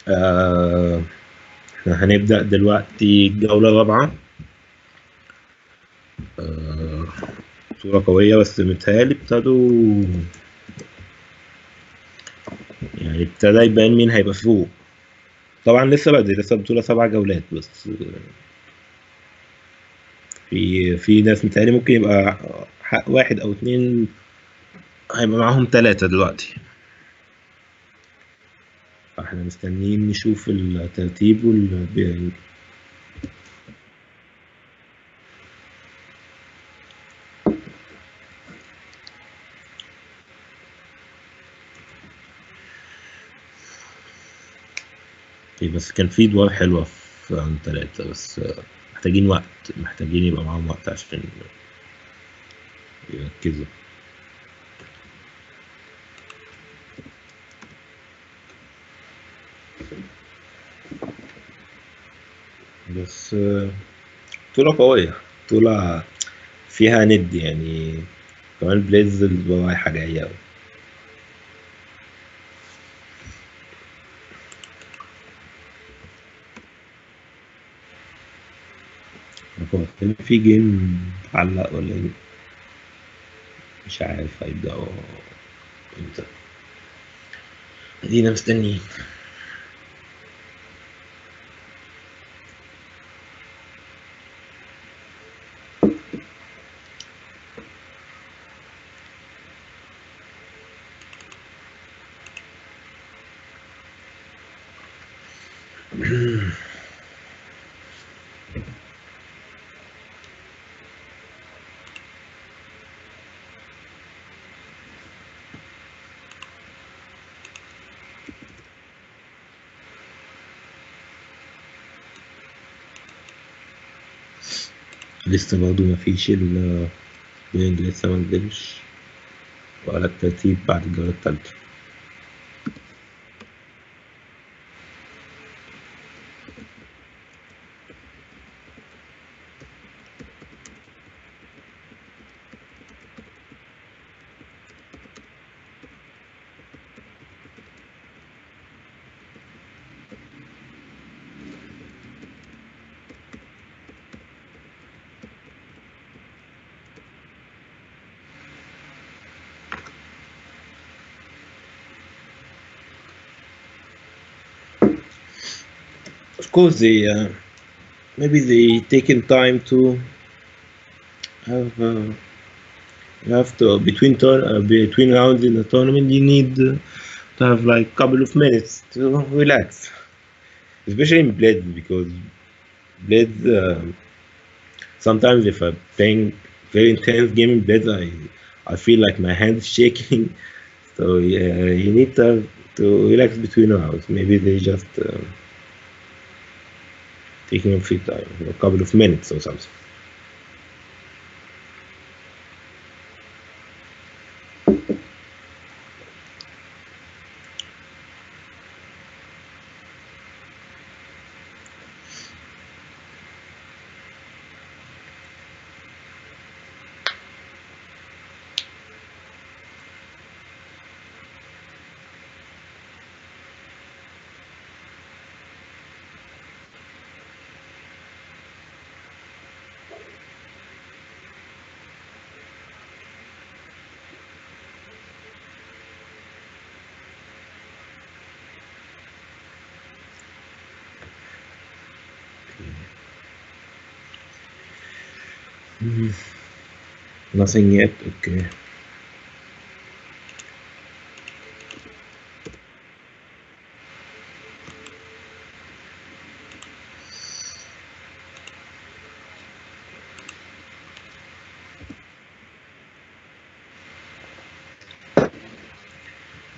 احنا هنبدأ دلوقتي الجولة الرابعة. صورة قوية، بس متهيألي ابتدى يبان مين هيبقى فوق. طبعا لسه بدري، لسه البطولة 7 جولات بس. في ناس متهيألي ممكن يبقى حق 1 أو 2 هيبقى معاهم 3 دلوقتي. فاحنا مستنيين نشوف الترتيب والبيرنج. بس كان في ادوار حلوة في عن 3 بس. محتاجين وقت، محتاجين يبقى معاهم وقت عشان يركزوا. بس بطولة قوية، بطولة فيها ند يعني. كمان بليز رايحة جاية أوي. كان في جيم علق ولا ايه؟ مش عارف هيبدأوا امتى. ادينا مستنيين. لسه برضه مفيش البيرنج، لسه منزلش ولا الترتيب بعد الجولة التالتة. Of course, maybe they taken time to have between rounds in the tournament. You need to have like couple of minutes to relax, especially in Blitz, because Blitz sometimes if I'm playing very intense game in Blitz, I feel like my hand is shaking. So yeah, you need to relax between rounds. Maybe they just taking a free time, a couple of minutes or something. Nothing yet. Okay.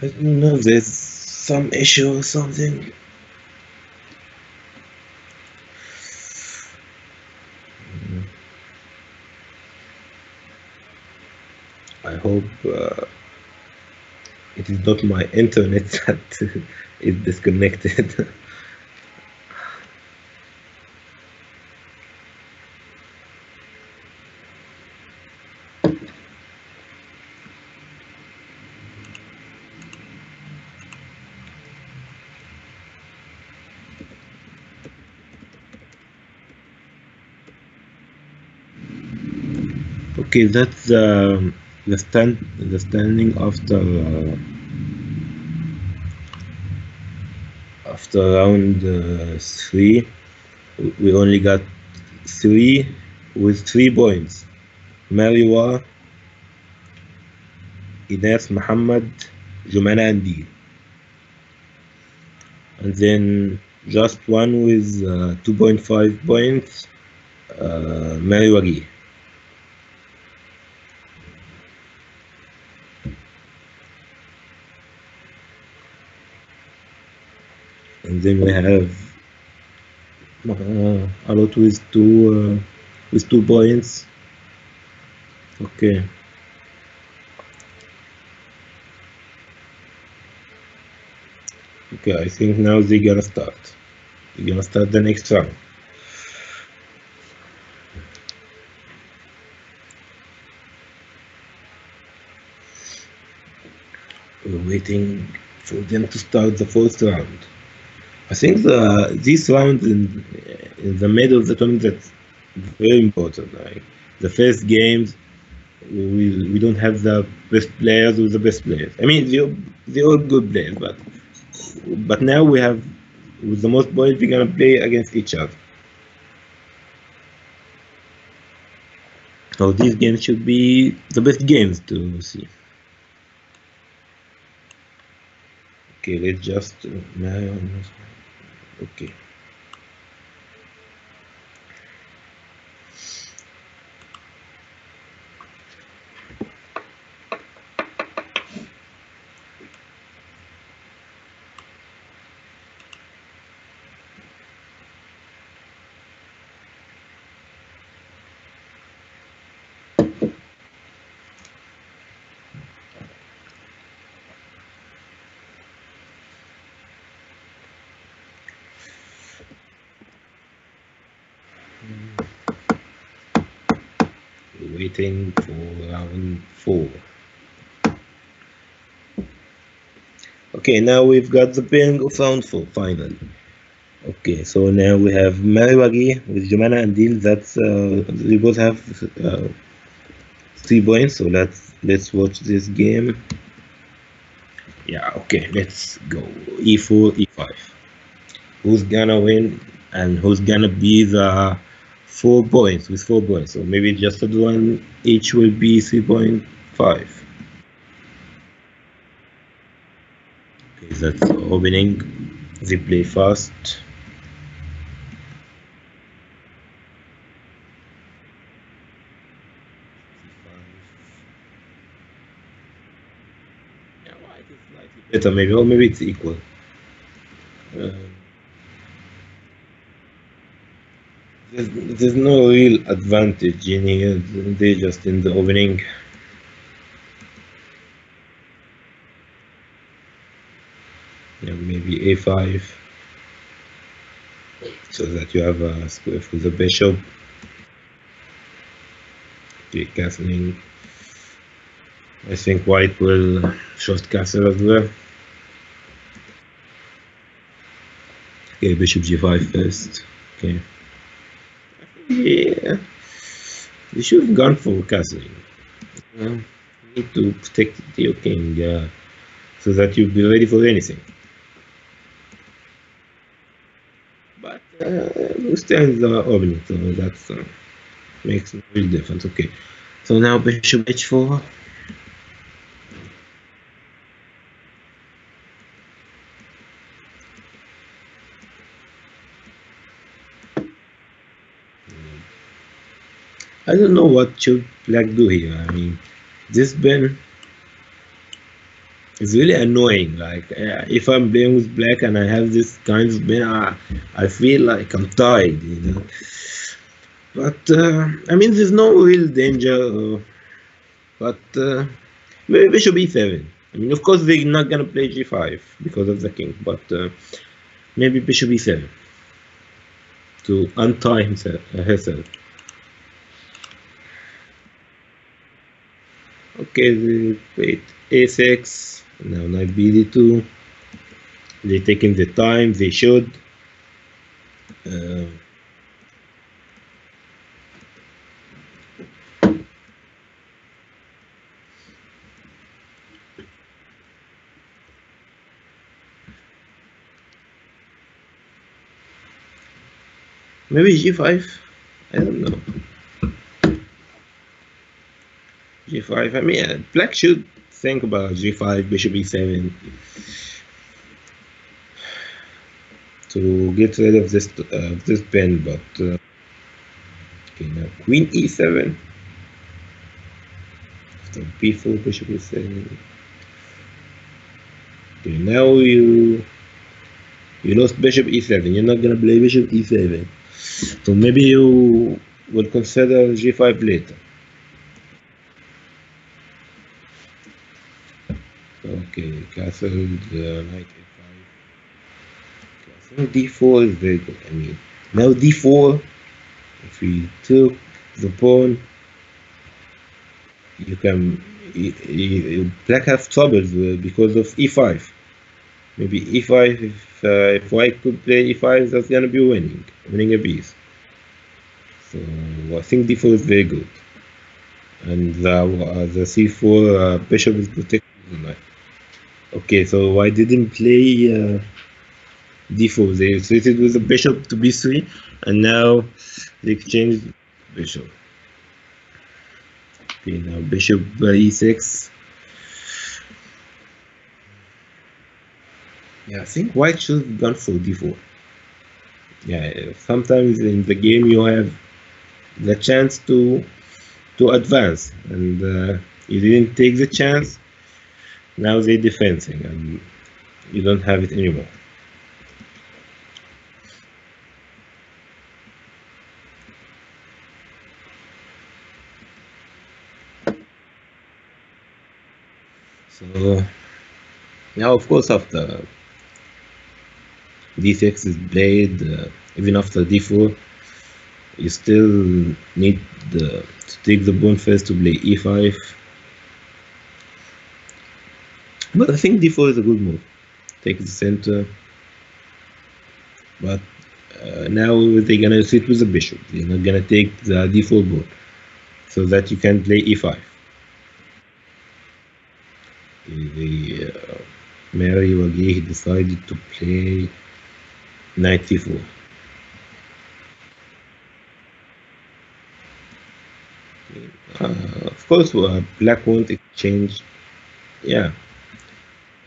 I don't know. There's some issue or something. I hope it is not my internet that is disconnected. Okay, that's the standing after round 3. We only got 3 with 3 points. Mariwa, Ines, Mohamed, Jumana, and D. And then just one with 2.5 points, Mariwagi. And then we have a lot with 2 points. Okay. Okay, I think now they're gonna start. They're gonna start the next round. We're waiting for them to start the first round. I think this round in the middle of the tournament that's very important. Like the first games, we don't have the best players with the best players. I mean, they're all good players, but now we have with the most points we're gonna play against each other. So these games should be the best games to see. Okay, let's just okay. Waiting for round 4. Okay, now we've got the pairing of round 4 finally. Okay, so now we have Mariwagi with Jumana and Deal. That's we both have 3 points. So let's watch this game. Yeah, okay, let's go. E4, E5. Who's gonna win and who's gonna be the 4 points with 4 points? So maybe just one each will be 3.5. Okay, that's opening. They play fast. Yeah, white is slightly better, maybe, or maybe it's equal. There's no real advantage in here. They just in the opening. Yeah, maybe A5, so that you have a square for the bishop. Okay, castling. I think white will short castle as well. Okay, bishop G5 first. Okay. Yeah, you should have gone for castling. You need to protect your king so that you'll be ready for anything. But who stands the opening? So that's makes no real difference. Okay, so now bishop h4. I don't know what should black do here. I mean, this Ben is really annoying. Like, if I'm playing with black and I have this kind of Ben, I feel like I'm tired, you know. But I mean, there's no real danger. But maybe bishop e7. I mean, of course, they're not gonna play g5 because of the king. But maybe bishop e7 to untie herself. Okay, they played a6. Now knight bd2. They're taking the time they should. Uh, maybe g5. I don't know. g5. I mean, black should think about g5, bishop e7 to get rid of this pen. But okay, now queen e7. After b4, bishop e7. Okay, now you lost bishop e7. You're not gonna play bishop e7. So maybe you will consider g5 later. Okay, castle, knight a5. I think d4 is very good. I mean, now d4, if we took the pawn, you can, black have troubles because of e5. Maybe e5, if white could play e5, that's gonna be winning a piece. So I think d4 is very good. And the c4 bishop is protected the knight. Okay, so I didn't play d4. They switched with the bishop to b3, and now they exchanged bishop. Okay, now bishop e6. Yeah, I think white should have gone for d4. Yeah, sometimes in the game you have the chance to advance, and you didn't take the chance. Now they're defending, and you don't have it anymore. So now, of course, after d6 is played, even after d4, you still need to take the pawn first to play e5. But I think d4 is a good move. Take the center. But now they're gonna sit with the bishop. They're not gonna take the d4 pawn, so that you can play e5. Mary Wagih decided to play knight c4. Of course, black won't exchange. Yeah.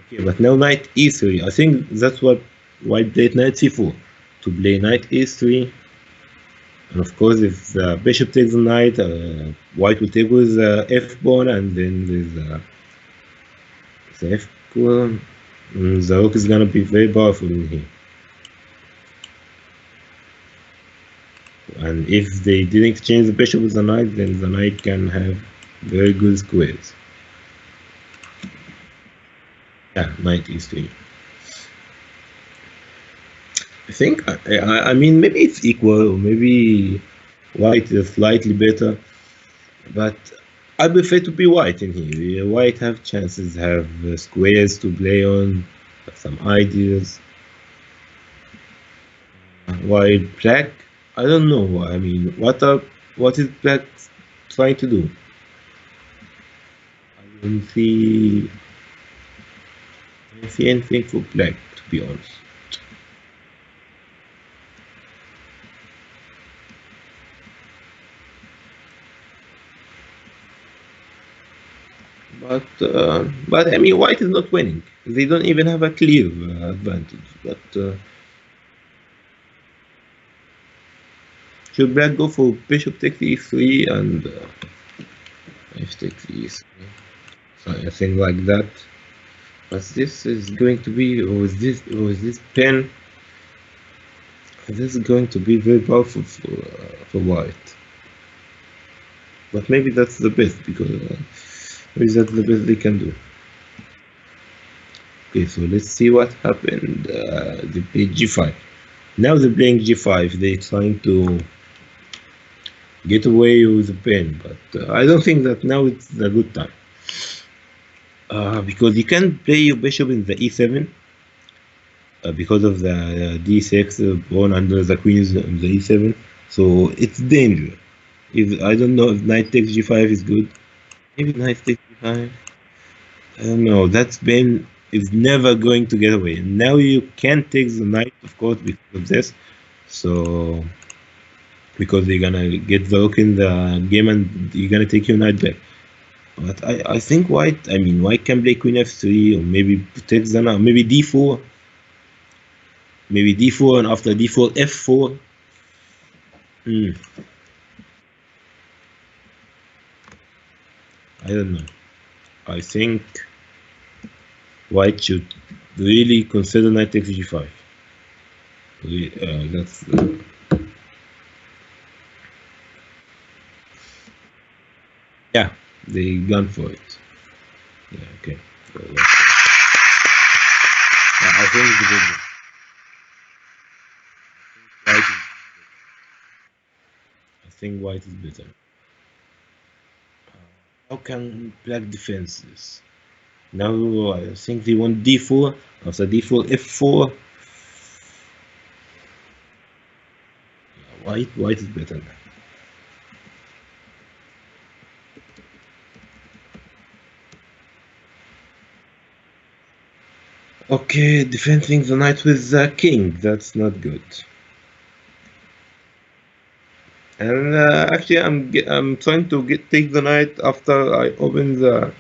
Okay, but now knight e3. I think that's what white played knight c4 to play knight e3. And of course, if the bishop takes the knight, white will take with f pawn, and then there's the f pawn. The rook is gonna be very powerful in here. And if they didn't exchange the bishop with the knight, then the knight can have very good squares. Yeah, knight e3. I think, I mean, maybe it's equal, or maybe white is slightly better, but I prefer to be white in here. White have chances, have squares to play on, some ideas. While black, I don't know. I mean, what is black trying to do? I don't see anything for black, to be honest. But I mean, white is not winning. They don't even have a clear advantage. But should black go for bishop takes e3 and knight takes e3? So I think like that. But this is going to be, or is this pen? This is going to be very powerful for white. But maybe that's the best, because maybe that's the best they can do. Okay, so let's see what happened. They played g5. Now they're playing g5. They're trying to get away with the pen, but I don't think that now it's a good time. Because you can play your bishop in the e7 because of the d6 pawn under the queen is on the e7, so it's dangerous. If I don't know if knight takes g5 is good. Maybe knight takes g5. I don't know. That pawn is never going to get away. Now you can't take the knight, of course, because of this. So because they're gonna get the rook in the game and you're gonna take your knight back. But I think white can play queen f3 or maybe take the knight, maybe d4. Maybe d4 and after d4 f4. I don't know. I think white should really consider knight takes g5. That's yeah, they gone for it. Yeah, okay. So I think it's a good one. I think white is better. How can black defend this? Now I think they want d4. After d4, f4. White is better now. Okay, defending the knight with the king. That's not good. And actually, I'm trying to take the knight after I open the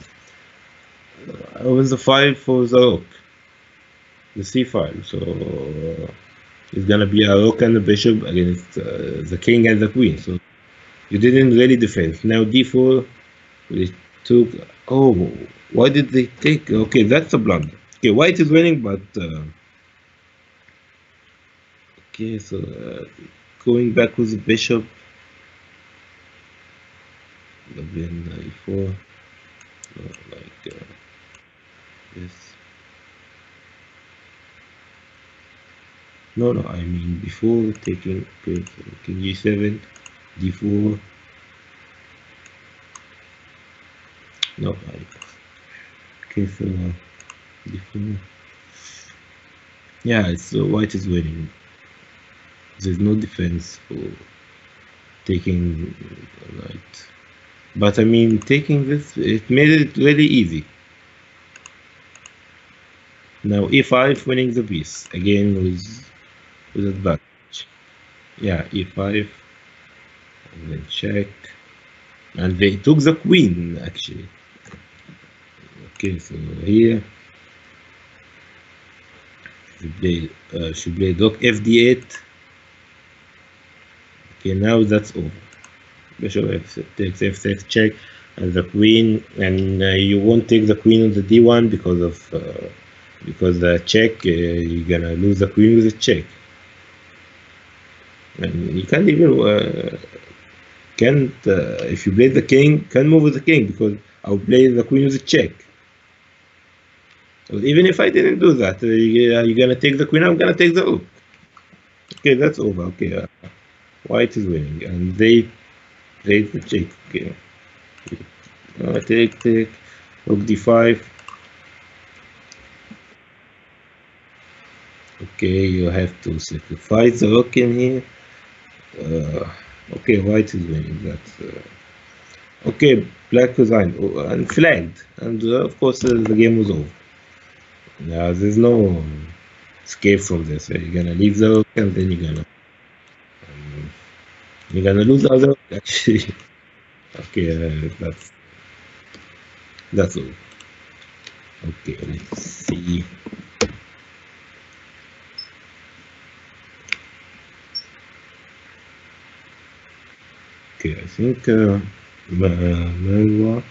file for the rook, the c file. So it's gonna be a rook and a bishop against the king and the queen. So you didn't really defend. Now d4, we took. Oh, why did they take? Okay, that's a blunder. Okay, white is winning, but okay. So going back with the bishop. Then e4, like this. No, I mean before taking king g7, d4. No, okay, so d4. Yeah, it's white is winning. There's no defense for taking knight. But I mean, taking this, it made it really easy. Now e5, winning the piece again with advantage. Yeah, e5, and then check, and they took the queen actually. Okay, so here should play rook fd8. Okay, now that's over. Bishop takes f6 check, and the queen, and you won't take the queen on the d1 because the check, you're gonna lose the queen with the check, and you can't even if you play the king, can't move with the king because I'll play the queen with the check. So even if I didn't do that, you're gonna take the queen, I'm gonna take the rook. Okay, that's over. Okay, white is winning, and they played the check. Okay, take rook d5. Okay, you have to sacrifice the rook in here. Okay, white is winning. That's okay. Black resigned and flagged, and of course the game was over. Now there's no escape from this. You're gonna leave the rook, and then you're gonna lose the other rook, actually. Okay, that's That's all. Okay, let's see. Okay, I think Marwa.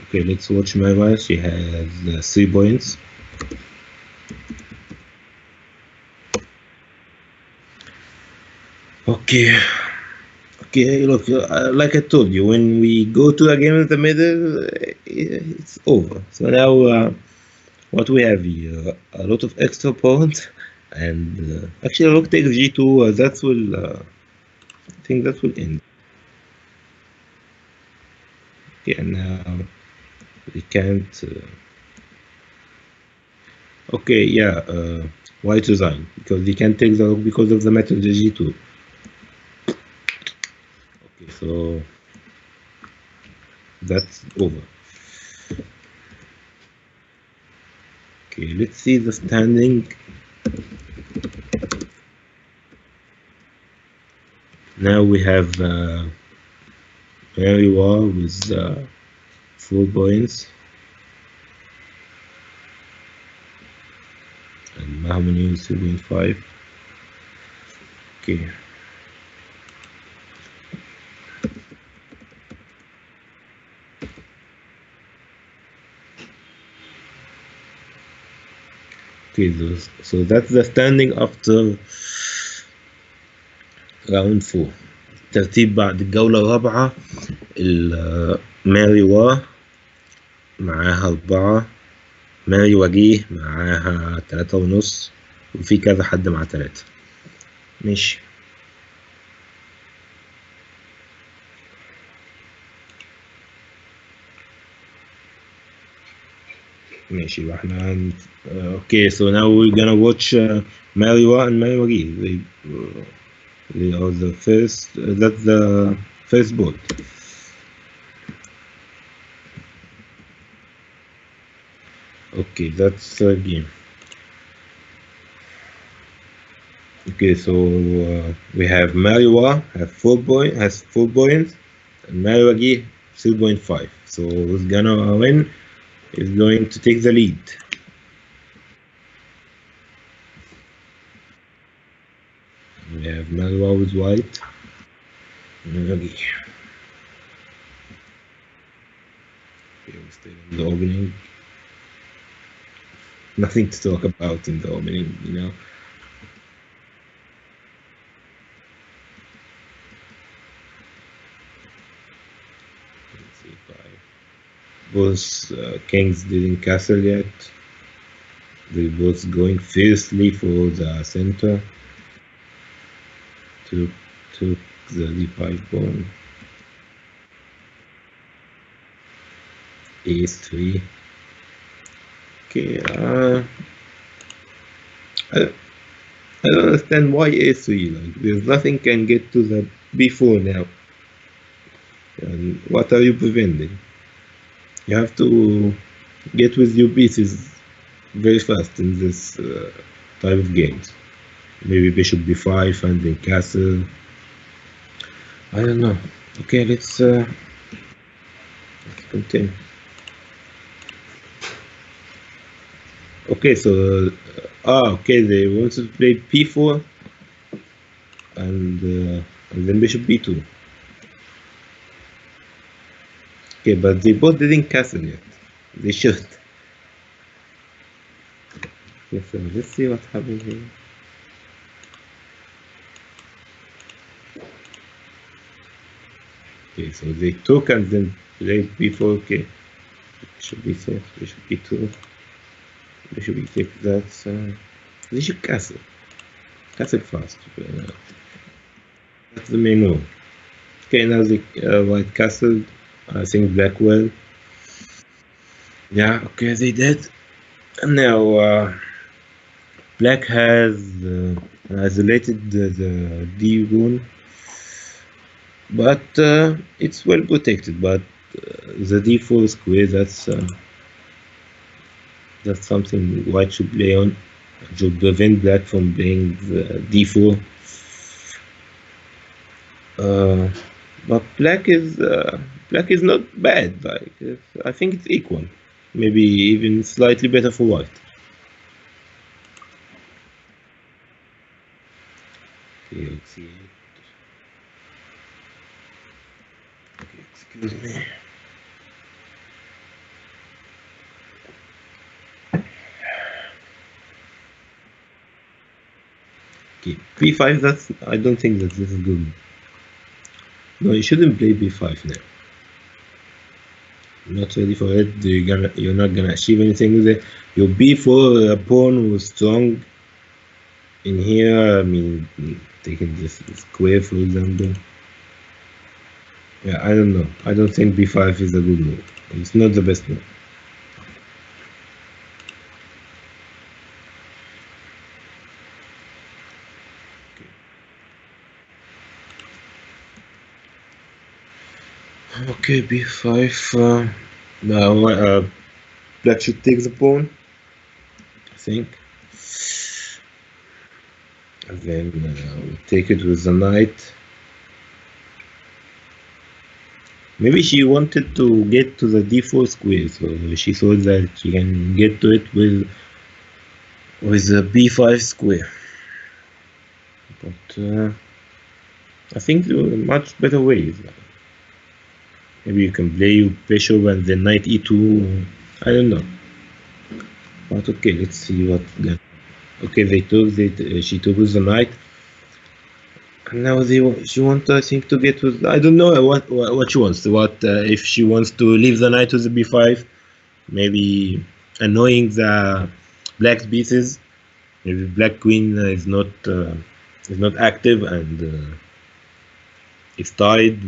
Okay, let's watch Marwa. She has 3 points. Okay. Okay, look, like I told you, when we go to a game in the middle, it's over. So now, what we have here, a lot of extra points, and actually, rook takes g2. That will, I think that will end. Okay, and now we can't. Okay, yeah, white resign because he can't take the rook because of the metal g2. Okay, so that's over. Okay, let's see the standing. Now we have very well with 4 points, and Mohamed is 2.5. Okay. Okay, so that's the standing after راوند 4. ترتيب بعد الجولة الرابعة ماري معاها 4، ماري وجيه معاها 3.5، وفي كذا حد مع 3. ماشي. ماشي يبقى احنا okay, so now we're gonna watch Mary and Mary Wagi. They are the first, that's the first boat. Okay, that's the game. Okay, so we have Mariwa has 4 points, and Mariwagi 3.5. So who's gonna win is going to take the lead. We have Mariwa with white. Mariwagi. Okay, we stay in the opening. Nothing to talk about in the opening, you know. Both kings didn't castle yet. They both going fiercely for the center. Took the d5 pawn. a3. Okay, I don't understand why a3. Like, there's nothing can get to the b4 now. And what are you preventing? You have to get with your pieces very fast in this type of games. Maybe bishop b5 and then castle. I don't know. Okay, let's continue. Okay, so okay, they wanted to play p4 and then bishop b2. Okay, but they both didn't castle yet. They should. Okay, so let's see what happens here. Okay, so they took and then played b4. Okay, bishop b6, bishop b2, bishop b6. That's they should castle. Castle fast. That's the main move. Okay, now the white castled. I think black will. Yeah, okay, they did. And now black has isolated the D rune, but it's well protected. But the D4 square, that's That's something white should play on. It should prevent black from playing the d4. But black is not bad. Like I think it's equal, maybe even slightly better for white. Okay, let's see. Okay, excuse me. Okay, b5. That's I don't think that this is good. No, you shouldn't play b5 now. Not ready for it. You're not gonna achieve anything with it. Your b4 pawn was strong in here. I mean, taking this square for example. Yeah, I don't know. I don't think b5 is a good move. It's not the best move. Okay, b5. Now black should take the pawn, I think. And then we'll take it with the knight. Maybe she wanted to get to the d4 square, so she thought that she can get to it with the b5 square. But I think there are much better ways. Maybe you can play your bishop and then knight e2. I don't know. But okay, let's see what. Okay, they took it. She took with the knight. And now she wants, I think, to get with. I don't know what she wants. What if she wants to leave the knight with the b5? Maybe annoying the black's pieces. Maybe black queen is not active and it's tied.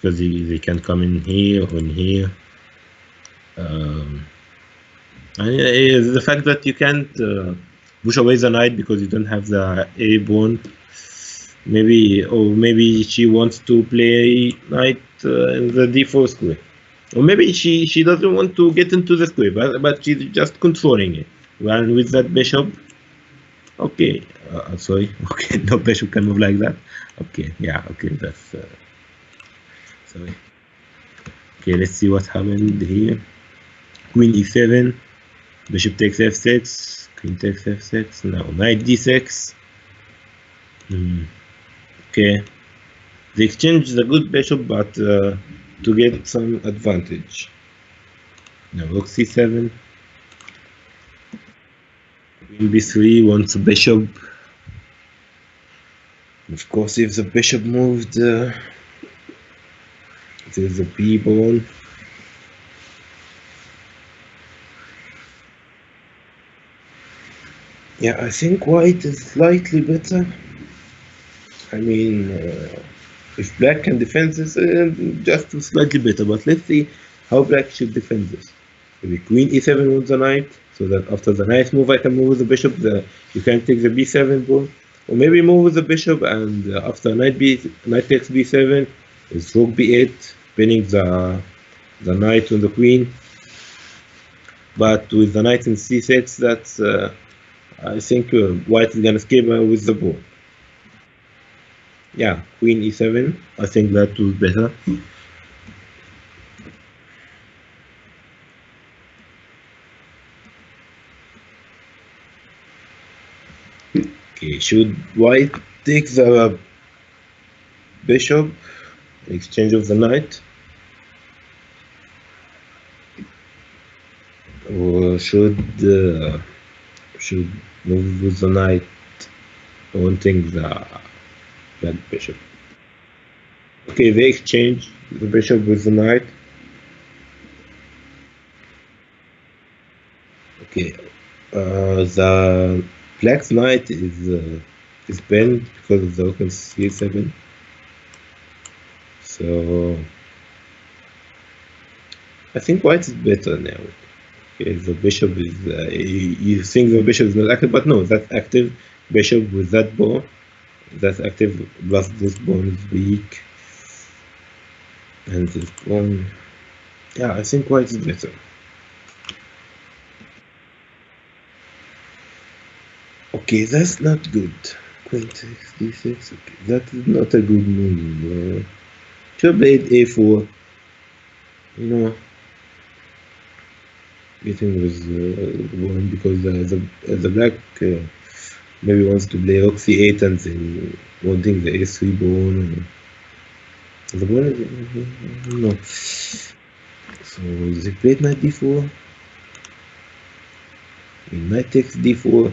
Because they can come in here or in here. And the fact that you can't push away the knight because you don't have the a pawn. Maybe she wants to play knight in the d4 square, or maybe she doesn't want to get into the square, but she's just controlling it. And with that bishop, okay, sorry, okay, no bishop can move like that. Okay, yeah, okay, that's. Sorry. Okay, let's see what happened here. Queen e7, bishop takes f6, queen takes f6, now knight d6. Okay, they exchange the good bishop, but to get some advantage. Now rook c7, queen b3 wants a bishop. Of course, if the bishop moved, there's a b pawn. Yeah, I think white is slightly better. I mean, if black can defend this, just slightly better. But let's see how black should defend this. Maybe queen e7 with the knight, so that after the knight move, I can move with the bishop. You can take the b7 pawn, or maybe move with the bishop, and after knight takes b7, is rook b8, pinning the knight on the queen. But with the knight in c6, that's I think white is gonna escape with the pawn. Yeah, queen e7. I think that was better. Okay, should white take the bishop in exchange of the knight? Or should move with the knight, wanting the black bishop? Okay, they exchange the bishop with the knight. Okay, the black's knight is bent because of the rook in c7. So I think white is better now. Okay, the bishop is. You think the bishop is not active, but no, that's active. Bishop with that pawn, that's active. Plus this pawn is weak, and this pawn. Yeah, I think white is better. Okay, that's not good. Queen 6, d6. Okay, that is not a good move. Should played a4. You know, getting with one because the black maybe wants to play rook c8 and then wanting the a3 pawn. The pawn is no. So they played knight d4. Knight takes d4.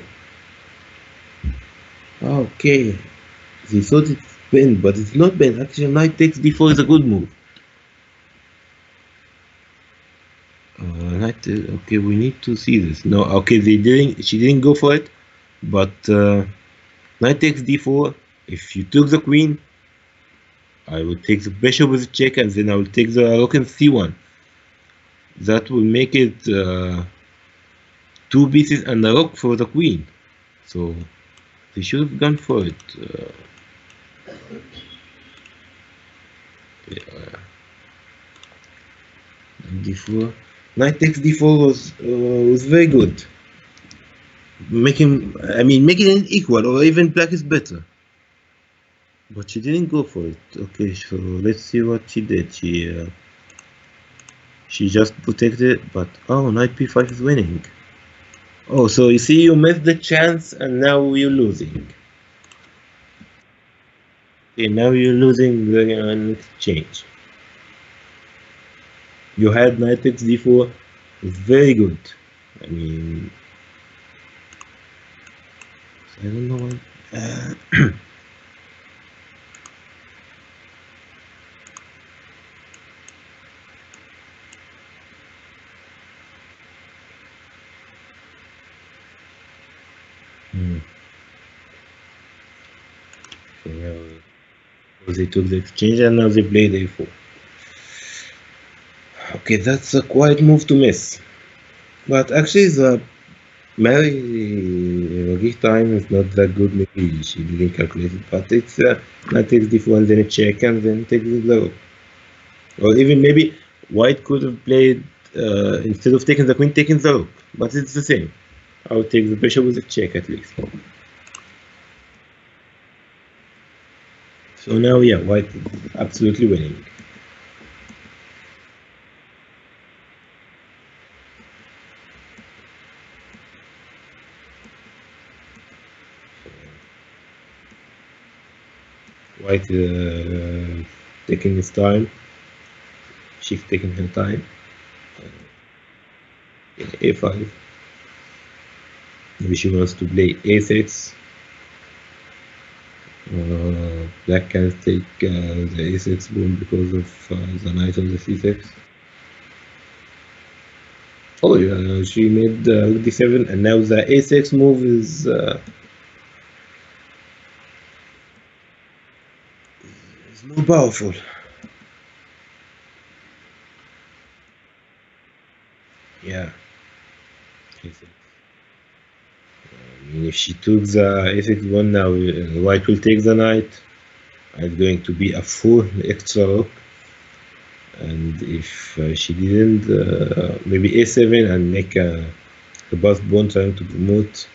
Okay, they thought it's bent, but it's not bent. Actually, knight takes d4 is a good move. Okay, we need to see this. No, okay, she didn't go for it, but knight takes d4. If you took the queen, I will take the bishop with a check, and then I will take the rook in c1. That will make it 2 pieces and a rook for the queen. So they should have gone for it. d4. Knight takes d4 was very good. Making it equal, or even black is better. But she didn't go for it. Okay, so let's see what she did. She just protected, but oh, knight p5 is winning. Oh, so you see, you missed the chance, and now you're losing. Okay, now you're losing the exchange. You had knight takes d4. It's very good. I mean, I don't know why. So now they took the exchange and now they played a4. Okay, that's a quiet move to miss. But actually, the Mary Rogich time is not that good. Maybe she didn't calculate it, but it's knight takes d4 and then a check and then takes the rook. Or even maybe white could have played instead of taking the queen, taking the rook. But it's the same. I would take the bishop with a check at least. So now, yeah, white is absolutely winning. White taking his time. She's taking her time. a5. Maybe she wants to play a6. Black can take the a6 pawn because of the knight on the c6. Oh yeah, she made d7, and now the a6 move is more powerful. Yeah. If she took the a6 pawn now, white will take the knight. It's going to be a 4 extra rook. And if she didn't, maybe a7 and make the both pawn trying to promote.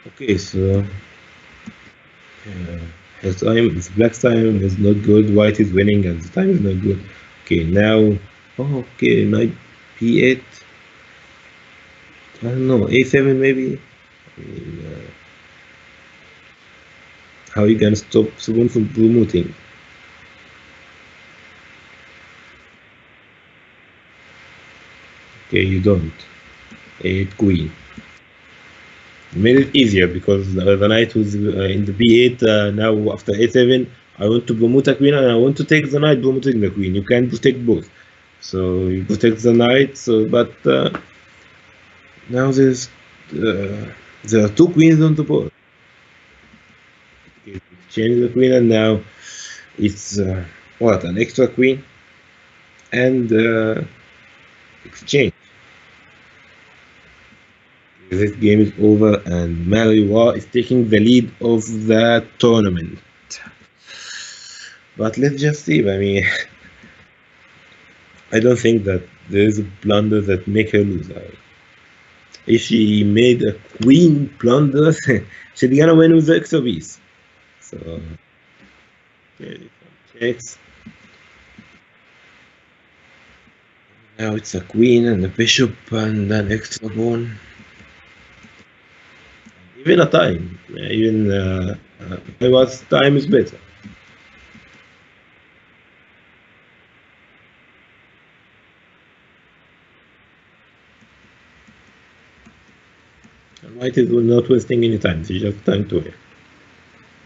Okay, so his time, his black time is not good. White is winning, and the time is not good. Okay, now, okay, knight p8. I don't know, a7 maybe. How you gonna stop someone from promoting? Okay, you don't. A8 queen. Made it easier because the knight was in the b8. Now after a7, I want to promote a queen and I want to take the knight promoting the queen. You can protect both. So you protect the knight. So, but now there are 2 queens on the board. Okay, change the queen, and now it's what, an extra queen and exchange. This game is over, and Mariwa is taking the lead of the tournament. But let's just see. I mean, I don't think that there is a blunder that make her lose. if she made a queen plunder, she's gonna win with the extra piece. So, okay, some checks. Now it's a queen and a bishop and an extra pawn. Even a time. Even I was time is better. And white is not wasting any time. It's just time to win.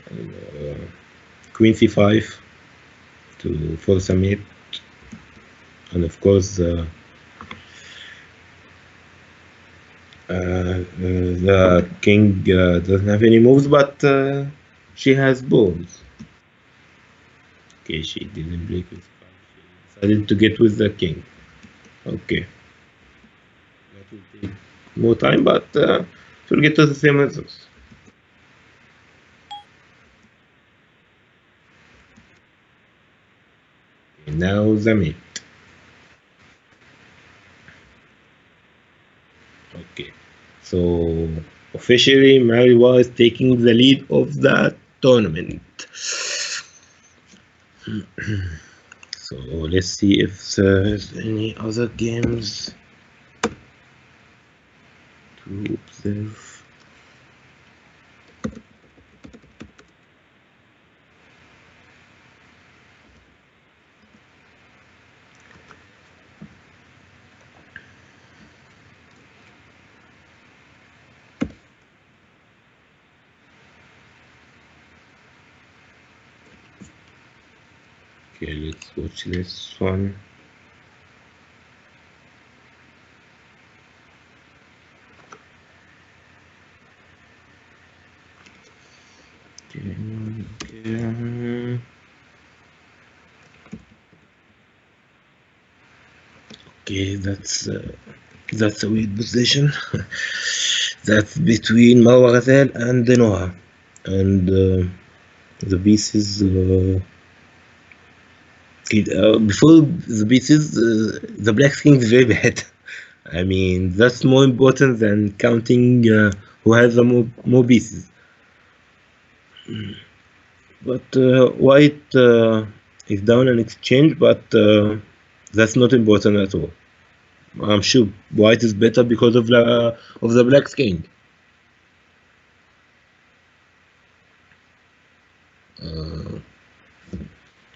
And, queen c5 to force a mate. And of course, the king doesn't have any moves, but she has pawns. Okay, she didn't break with 5. She decided to get with the king. Okay. That will take more time, but we'll get to the same results. Okay, now the mate. Okay, so officially Mariwa is taking the lead of the tournament. So let's see if there's any other games to observe. Okay, let's watch this one. Okay, that's a weird position. That's between Mawazel and Noah, and the pieces. Before the pieces, the black king is very bad. I mean, that's more important than counting who has the more pieces. But white is down an exchange, but that's not important at all. I'm sure white is better because of the black king.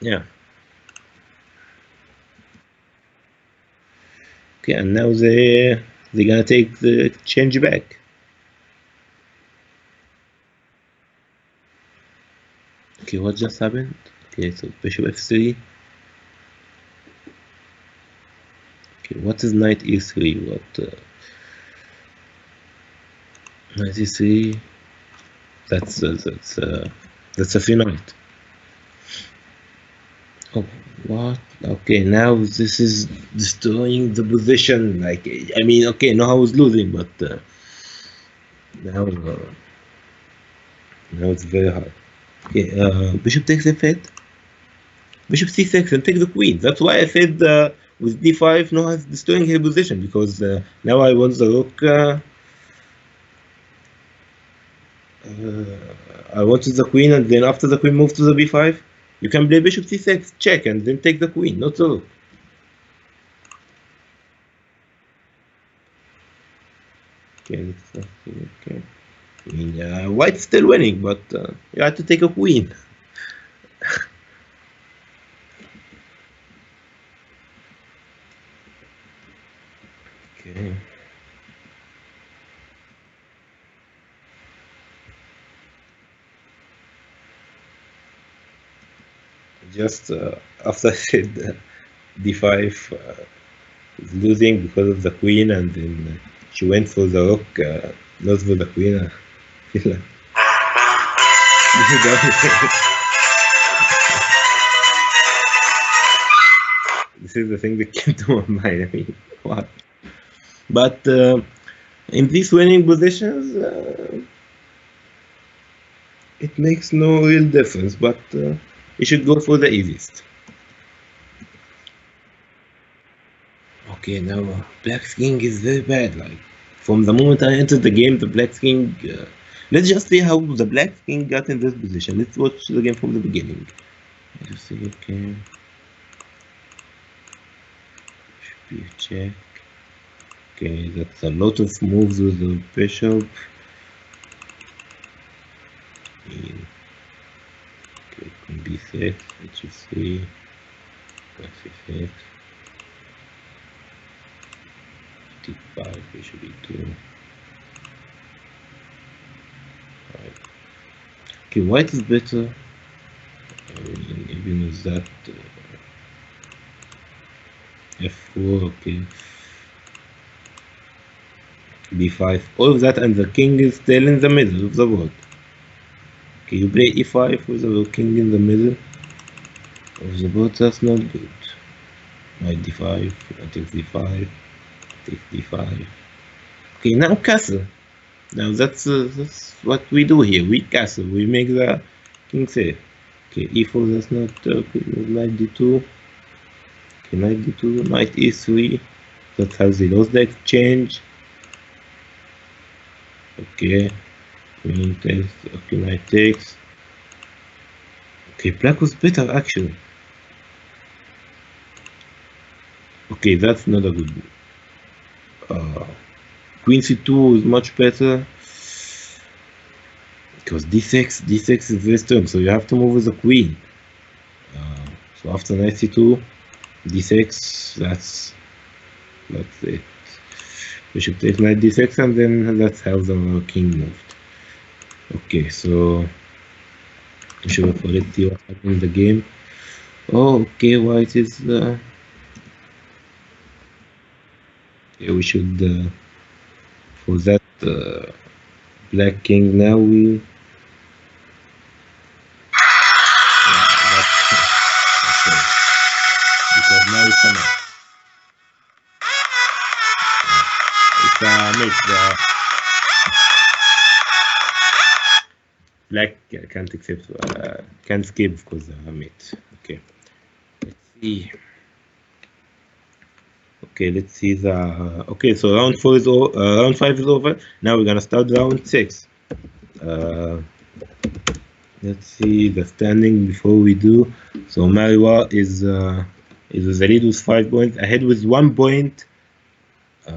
Yeah. Okay, and now they're gonna take the exchange back. Okay, what just happened? Okay, so bishop f3. Okay, what is knight e3? What? Knight e3. That's a free knight. Oh, what? Okay, now this is destroying the position. Like, I mean, okay, Noah was losing, but now it's very hard. Okay, bishop takes f8. Bishop c6 and take the queen. That's why I said with d5, Noah is destroying her position, because now I want the rook. I wanted the queen, and then after the queen moves to the b5, you can play bishop c6, check, and then take the queen, not the rook. Okay, okay. I mean, white's still winning, but you had to take a queen. Okay. Just after I said d5 is losing because of the queen, and then she went for the rook, not for the queen. I feel like this is the only thing. This is the thing that came to my mind. I mean, what? But in these winning positions, it makes no real difference. But you should go for the easiest. Okay, now black king is very bad. Like, From the moment I entered the game, the Black King. Let's just see how the Black King got in this position. Let's watch the game from the beginning. Let's see, okay. Should be a check. Okay, that's a lot of moves with the bishop. Okay, can b6, h6, f6, d5, bishop e2. Right. Okay, white is better. Even with that, f4, okay. b5, all of that, and the king is still in the middle of the board. Okay, you play e5 with the king in the middle of the board. That's not good. Knight d5, I take d5, take d5. Okay, now castle. Now that's what we do here. We castle. We make the king safe. Okay, e4. That's not good. Knight d2. Okay, knight d2. Knight e3. That's how they lost the exchange. Okay, queen takes. Okay, knight takes. Okay, black was better actually. Okay, that's not a good. Queen c2 is much better because d6 is very strong, so you have to move with the queen. So after knight c2, d6, that's it. Bishop takes knight d6, and then that's how the king moved. Okay, so bishop f4. Let's see what happened in the game. Oh, okay, white is. Okay, we should. For that black king now we. Because now it's a mate. It's a mate. Black can't accept, can't skip because a mate. Okay, let's see. Okay, let's see the. Okay, so round 4 is over. Round 5 is over. Now we're gonna start round 6. Let's see the standing before we do. So Mariwa is with the lead with 5 points, ahead with 1 point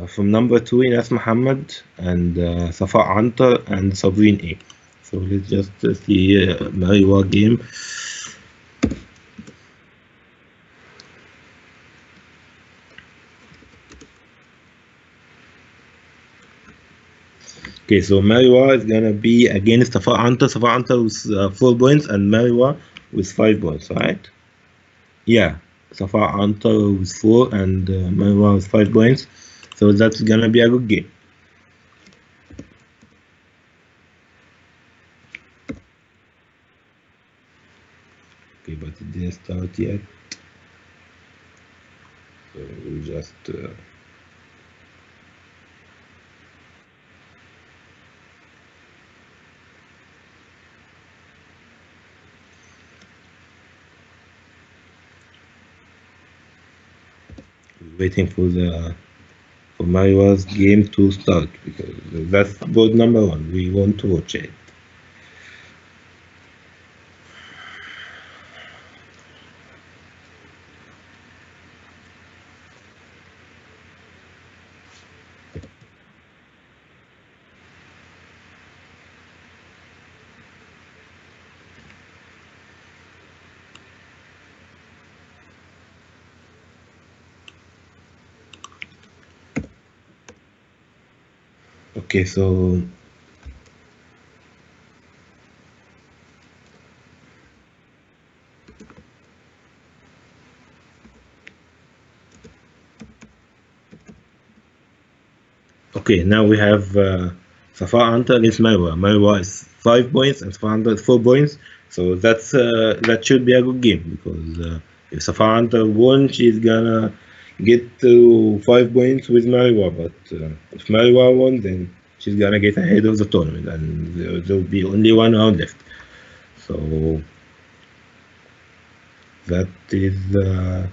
from number 2 Inas Mohamed and Safa Antar and Sabreen A. So let's just see Mariwa game. Okay, so Mariwa is gonna be against Safa Antar. Safa Antar with 4 points and Mariwa with 5 points, right? Yeah, Safa Antar with 4 and Mariwa with 5 points. So that's gonna be a good game. Okay, but it didn't start yet. So we'll just. Waiting for Mariwa's game to start because that's board number 1. We want to watch it. Okay, so okay, now we have Safa Antar against Mariwa. Mariwa is 5 points and Safa Antar is 4 points. So that's that should be a good game because if Safa Antar won, she's gonna get to 5 points with Mariwa. But if Mariwa won, then she's gonna get ahead of the tournament, and there will be only 1 round left. So that is the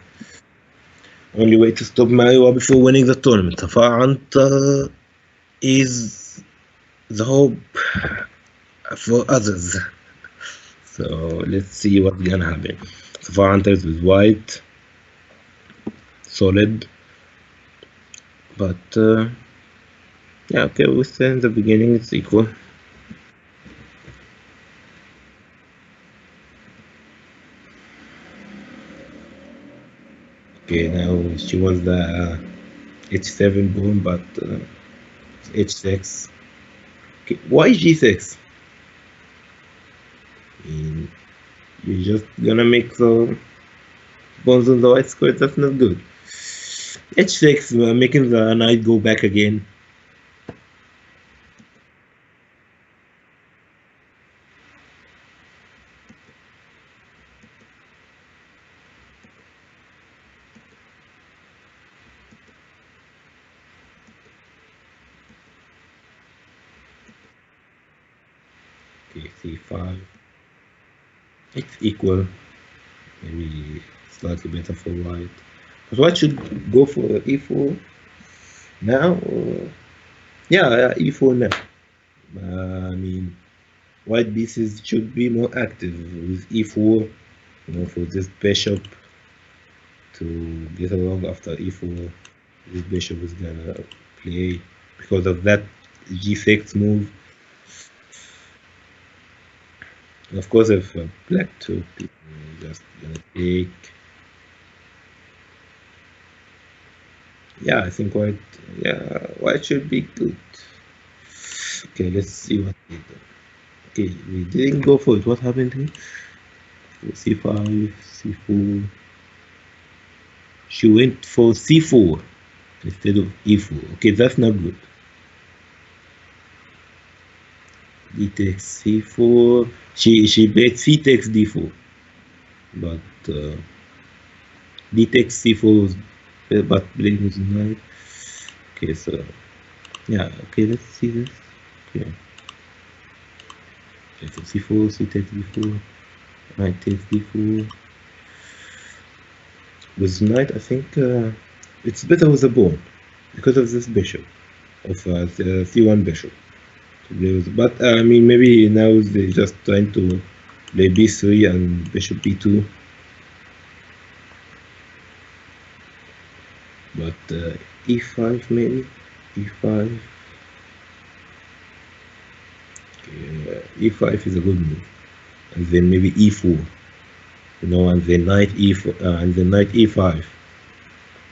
only way to stop Mariwa before winning the tournament. Safa Antar is the hope for others. So let's see what's gonna happen. So far enters with white, solid, but yeah, okay, we say in the beginning it's equal. Okay, now she wants the h7 pawn, but h6. Okay, why g6? I mean, you're just gonna make the pawns on the white square. That's not good. h6, making the knight go back again. Okay, c5. It's equal. Maybe slightly better for white. But white should go for e4 now. Or... yeah, e4 now. I mean, white pieces should be more active with e4. You know, for this bishop to get along after e4. This bishop is gonna play because of that g6 move. And of course, if black took, just gonna take. Yeah, I think white. Yeah, white should be good. Okay, let's see what they do. Okay, we didn't go for it. What happened here? c5, c4. She went for c4 instead of e4. Okay, that's not good. D takes c4. She played c takes d4, but d takes c4 was, but playing with knight. Okay, so yeah. Okay, let's see this. Okay. Okay, so c4, c takes d4, knight takes d4. With knight, I think it's better with a pawn because of this bishop of the c1 bishop. But I mean, maybe now they're just trying to play b3 and bishop b2. But e5 maybe, e5. Okay, e5 is a good move, and then maybe e4. You know, and then knight e4 and then knight e5.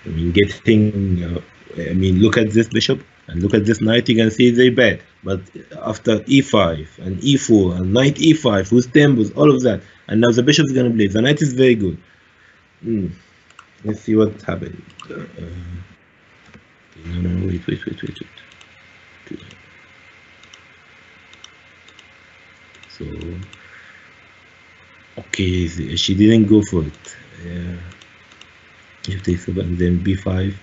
I mean, getting. I mean, look at this bishop and look at this knight. You can see they're bad. But after e5 and e4 and knight e5 with tempos, all of that, and now the bishop is gonna play. The knight is very good. Let's see what happened. No, wait. Okay. So, okay, she didn't go for it. Bishop takes and then b5,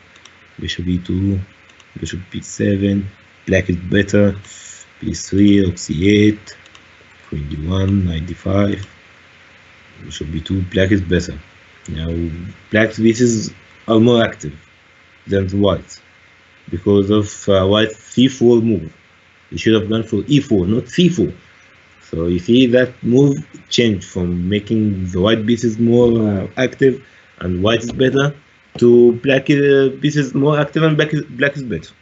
bishop b2, bishop b7. Black is better. b3, rook c8, queen d1, knight d5, bishop b2. Black is better. Now, black's pieces are more active than the white because of white's c4 move. You should have gone for e4, not c4. So you see that move changed from making the white pieces more active and white is better to black pieces more active and black is better.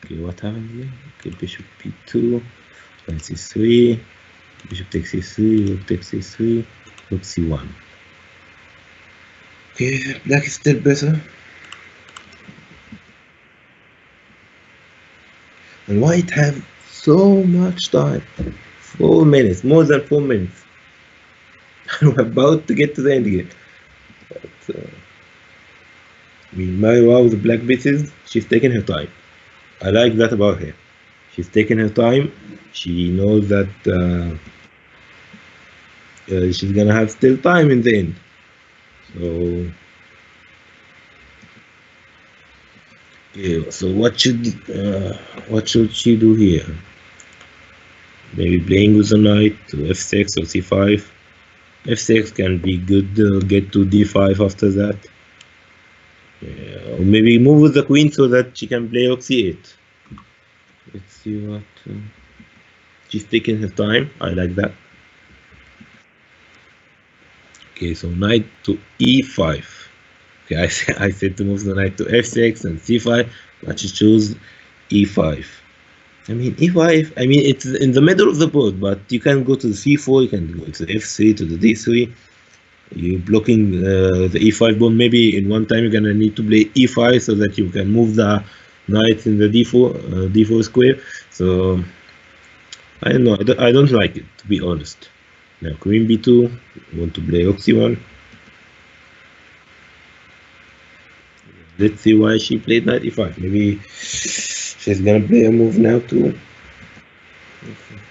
Okay, what happened here? Okay, bishop b2, knight c3, bishop takes c3, rook takes c3, rook c1. Okay, black is still better. And white have so much time. 4 minutes, more than 4 minutes. I'm about to get to the end again. But, I mean, Maiwa with the black pieces, she's taking her time. I like that about her. She's taking her time. She knows that she's gonna have still time in the end. So, yeah. So what should she do here? Maybe playing with the knight to f6 or c5. f6 can be good. Get to d5 after that. Or maybe move with the queen so that she can play rook c8. Let's see what she's taking her time. I like that. Okay, so knight to e5. Okay, I said to move the knight to f6 and c5, but she chose e5. I mean, e5, I mean, it's in the middle of the board, but you can go to the c4, you can go to the f3, to the d3. You're blocking the e5 pawn. Maybe in one time you're gonna need to play e5 so that you can move the knight in the d4 square. So I don't know. I don't like it, to be honest. Now queen b2. Want to play rook c1. Let's see why she played knight e5. Maybe she's gonna play a move now too.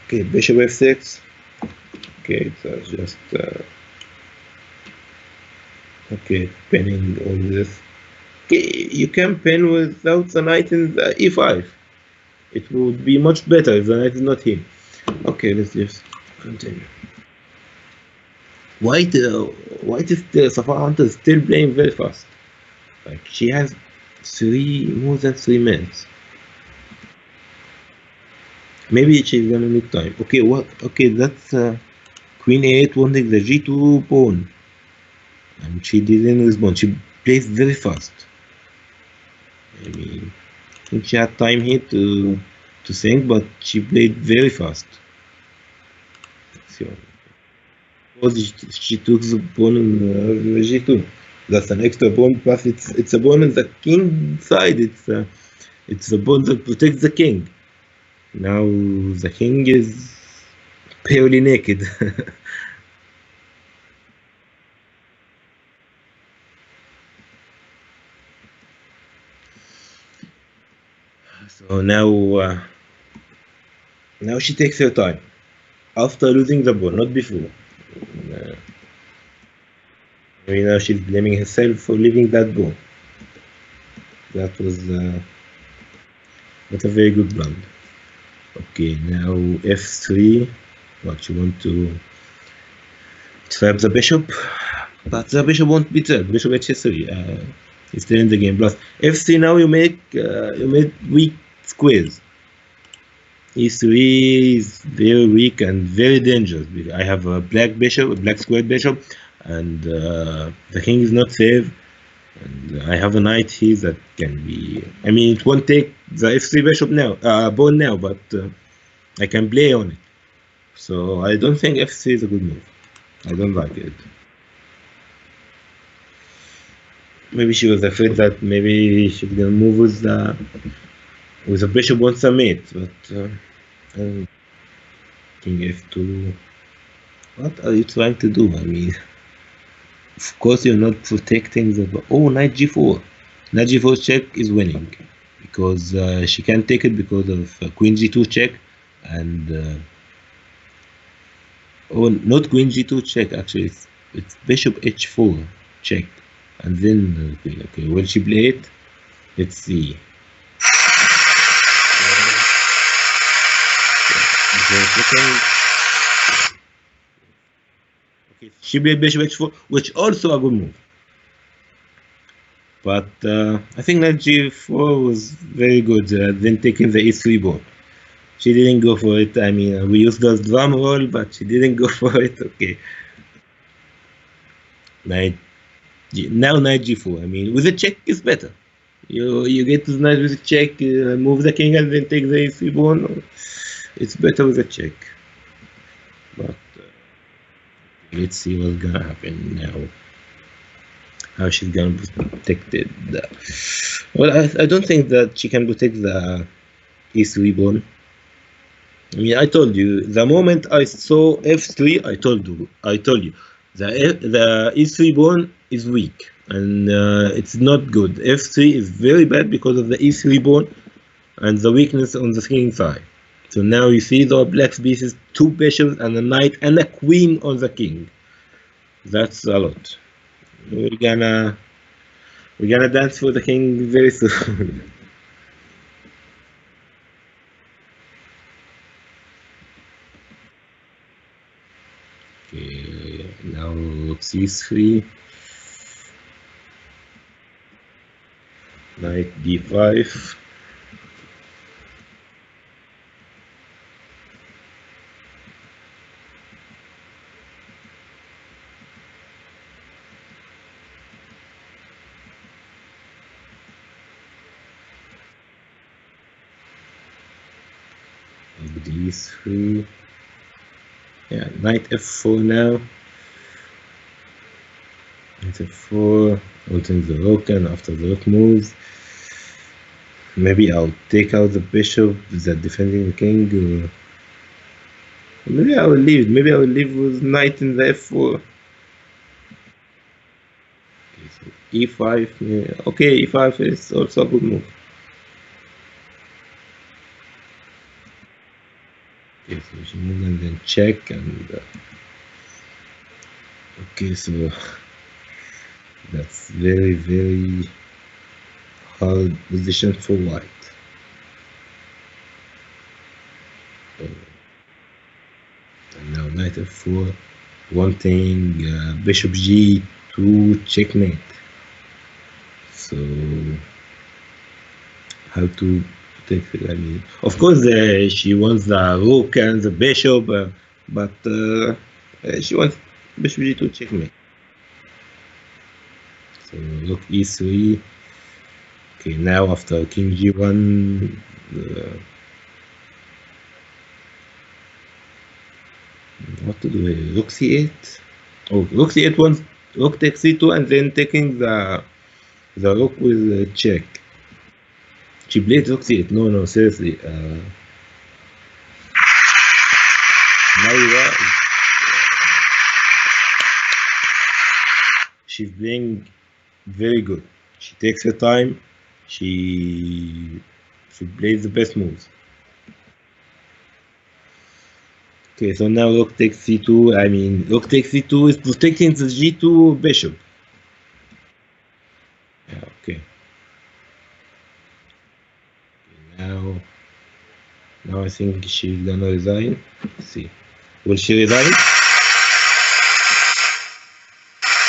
Okay, bishop f6. Okay, it's just okay, pinning all this. Okay, you can pin without the knight in the e5. It would be much better if the knight is not here. Okay, let's just continue. White is Safa Hunter still playing very fast. Like she has more than 3 minutes. Maybe she's gonna need time. Okay, what? Okay, that's queen a8 wanting the g2 pawn, and she didn't respond. She plays very fast. I mean, I think she had time here to think, but she played very fast. So, because she took the pawn in g2. That's an extra pawn. Plus, it's a pawn on the king side. It's a pawn that protects the king. Now the king is barely naked. So now she takes her time after losing the pawn, not before. Now she's blaming herself for leaving that pawn. That was not a very good blunder. Okay, now f3. What, you want to trap the bishop? But the bishop won't be trapped. Bishop h3. He's still in the game. Plus f3. Now you make weak squares. e3 is very weak and very dangerous. I have a black bishop, a black squared bishop, and the king is not safe. And I have a knight here that can be. I mean, it won't take the f3 bishop now, pawn now, but I can play on it. So I don't think f3 is a good move. I don't like it. Maybe she was afraid that maybe she's gonna move with the bishop wants a mate, but king f2. What are you trying to do? I mean, of course you're not protecting the. Oh, knight g4. Knight g4 check is winning because she can't take it because of queen g2 check and. Oh, not queen g2 check. Actually, it's bishop h4 check, and then queen. Okay, will she play it? Let's see. Okay, she played bishop h4, which also a good move. But I think knight g4 was very good. Then taking the e3 pawn. She didn't go for it. I mean, we used the drum roll, but she didn't go for it. Okay. Now knight g4. I mean, with a check is better. You get to the knight with a check, move the king, and then take the e3 pawn. It's better with a check. But let's see what's gonna happen now. How she's gonna protect it. Well, I don't think that she can protect the e3 pawn. I mean, I told you the moment I saw f3, I told you the e3 pawn is weak and it's not good. f3 is very bad because of the e3 pawn and the weakness on the king side. So now you see the black pieces, 2 bishops and a knight and a queen on the king. That's a lot. We're gonna dance for the king very soon. Okay, now c3. Knight d5. d3. Yeah, knight f4 now. Knight f4, wanting the rook, and after the rook moves, maybe I'll take out the bishop that defending the king, or maybe I will leave. Maybe I will leave with knight in the f4. Okay, so e5. Yeah. Okay, e5 is also a good move. Okay, so she moves and then check, and okay, so that's very, very hard position for white. And now knight f4, wanting bishop g2 checkmate. So how to take it? I mean, of course, she wants the rook and the bishop, but she wants bishop g2 checkmate. So rook e3. Okay, now after king g1, what to do here? Rook c8. Oh, rook c8 wants rook takes c2 and then taking the rook with check. She played rook c8. No, seriously. Nader, she's playing very good. She takes her time. She plays the best moves. Okay, so now rook takes c2. I mean, rook takes c2 is protecting the g2 bishop. Yeah, okay. Now I think she's gonna resign. Let's see. Will she resign?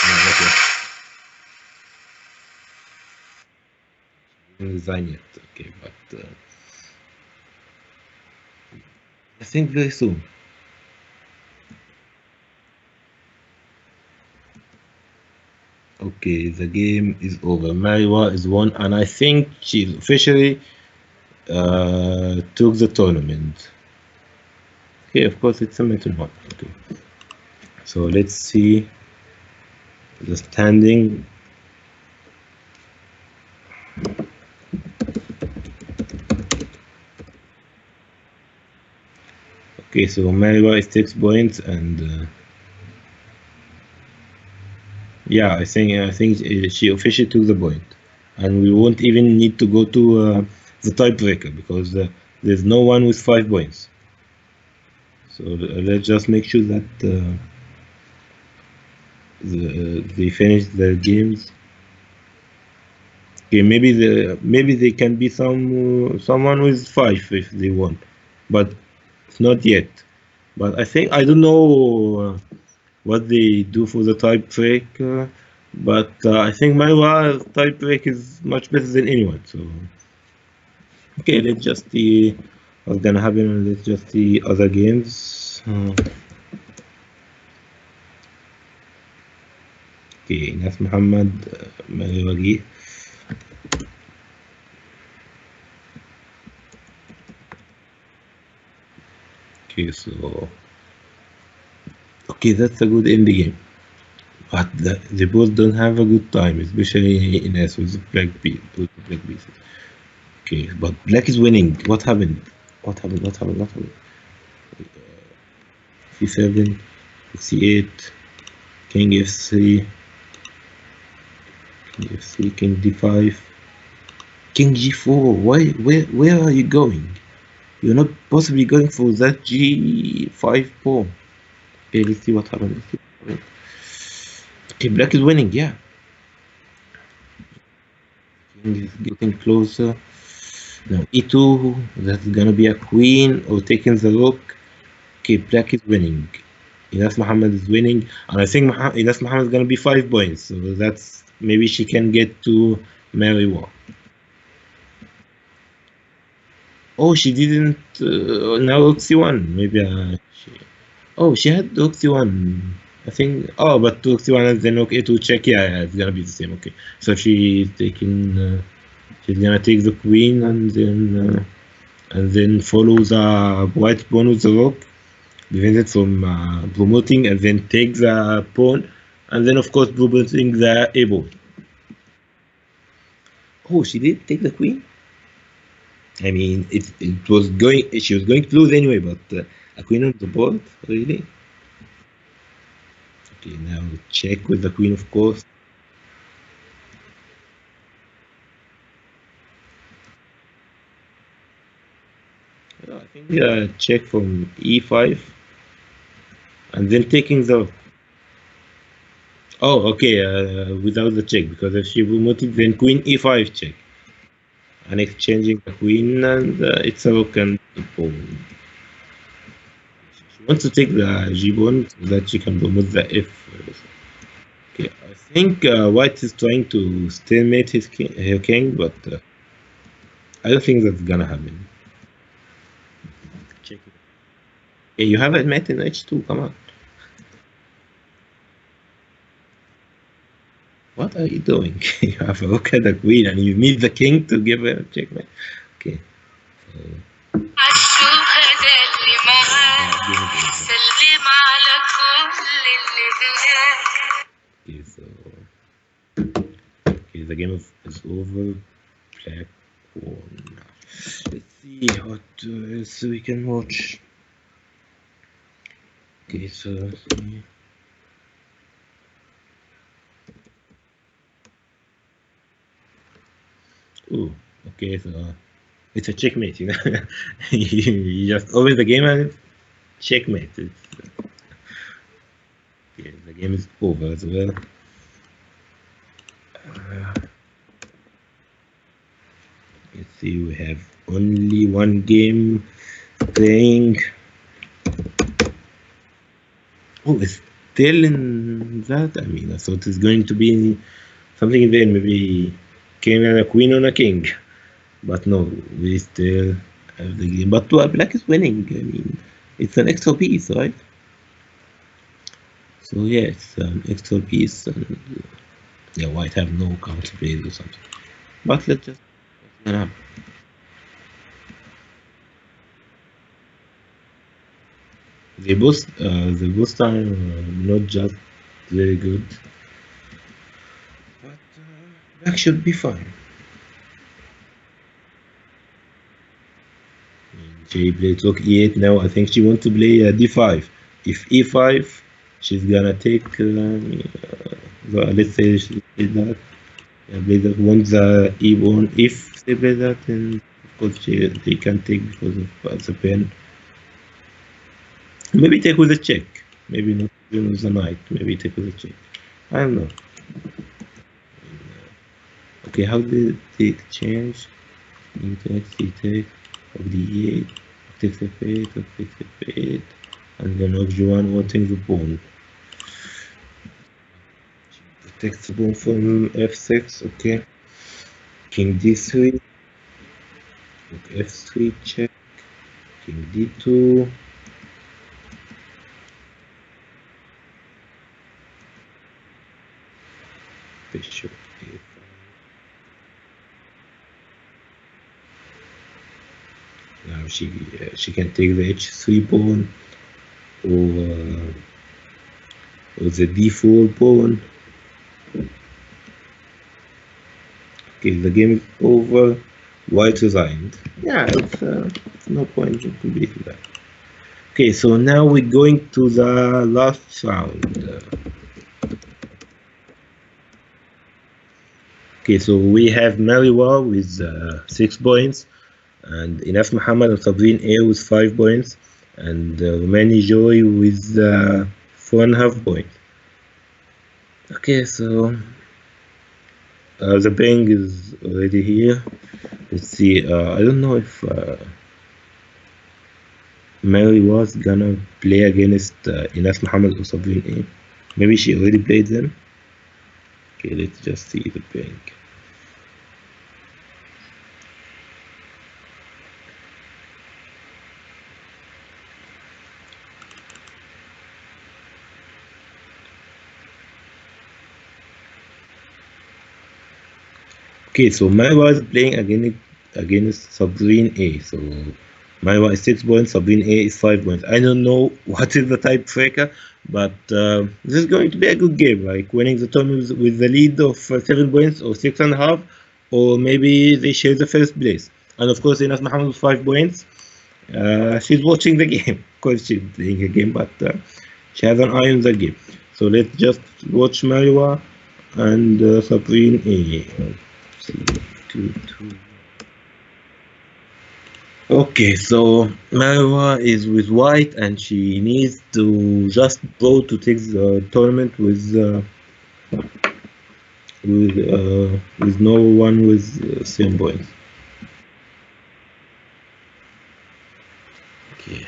No, not yet. She didn't resign yet. Okay, but I think very soon. Okay, the game is over. Mariwa is won, and I think she officially took the tournament. Okay, of course it's a metal one. Okay, so let's see the standing. Okay, so Mariwa is 6 points, and yeah, I think she officially took the point, and we won't even need to go to the tiebreaker because there's no one with 5 points. So let's just make sure that they finish their games. Okay, maybe they can be someone with 5 if they want, but it's not yet. But I don't know what they do for the tie break, but I think my tie break is much better than anyone. So okay, let's just see what's gonna happen. Let's just see other games. Okay, Nas Mohamed, Mariwa. Okay, so okay, that's a good end game, but they both don't have a good time, especially Ines with the black pieces. Okay, but black is winning. What happened? What happened? C7, C8, King F3, King D5, King G4. Where are you going? You're not possibly going for that G5 pawn. Okay, let's see what happened. Okay, black is winning, yeah. King is getting closer. Now E2, that's gonna be a queen or taking the rook. Okay, black is winning. Inas Mohamed is winning, and I think Inas Mohamed is gonna be 5 points. So that's maybe she can get to Mariwa. Oh, she didn't. Now rook c1. Maybe oh, she had rook c1. I think. Oh, but rook c1 and then rook a2 check. Yeah, yeah, it's gonna be the same. Okay, so she's taking. She's gonna take the queen and then follow the white pawn with the rook, prevent it from promoting, and then take the pawn, and then of course promoting the a pawn. Oh, she did take the queen. I mean, it was going. She was going to lose anyway, but a queen on the board, really? Okay, now check with the queen, of course. I think check from e5, and then taking the. Oh, okay, without the check, because if she promoted, then queen e5 check, and exchanging the queen, and it's a rook and the pawn. She wants to take the g pawn so that she can promote the f. Okay, I think white is trying to stalemate her king, but I don't think that's gonna happen. Check it. Hey, you haven't met in h2. Come on. What are you doing? You have a look at the queen and you need the king to give her a checkmate. Okay. Okay, so okay, the game is over. Black pawn. Let's see what else we can watch. Okay, so let's see. Oh, okay, so it's a checkmate, you know. You just open the game and it's checkmate. Okay, the game is over as well. Let's see, we have only one game playing. Oh, it's still in that. I mean, I thought it's going to be something in there, maybe king and a queen on a king. But no, we still have the game. But black is winning. I mean, it's an extra piece, right? So yeah, it's an extra piece, and yeah, white have no counter plays or something. But let's just happen. They both are not just very good, but black should be fine. She played rook e8. Now I think she wants to play d5. If e5, she's gonna take. Let's say she played that. Play that. Once the e pawn. If they play that, then of course they can take because of the pen. Maybe take with a check. Maybe not even with the knight. Maybe take with a check. I don't know. Okay, how did they change? You take, c take, of d8, takes f8, of takes f8, and then of g1 wanting the pawn. Takes the pawn from f6, okay. King d3, rook f3 check, king d2. Bishop a5. Now she can take the h3 pawn or the d4 pawn. Okay, the game is over. White resigned. Yeah, it's no point in completing that. Okay, so now we're going to the last round. Okay, so we have Mariwa with 6 points, and Inas Mohamed and Sabrine A with 5 points, and Romani Joy with 4.5 points. Okay, so the bang is already here. Let's see. I don't know if Mary was gonna play against Inas Mohamed or Sabrine A. Maybe she already played them. Okay, let's just see the bang. Okay, so Maiwa is playing against Sabrine A. So Maiwa is 6 points, Sabrine A is 5 points. I don't know what is the tiebreaker, but this is going to be a good game, like winning the tournament with the lead of 7 points or 6.5, or maybe they share the first place. And of course, Inas Mohamed with 5 points. She's watching the game. Of course, she's playing a game, but she has an eye on the game. So let's just watch Maiwa and Sabrine A. Okay, so Marwa is with white and she needs to just go to take the tournament with no one with same points. Okay.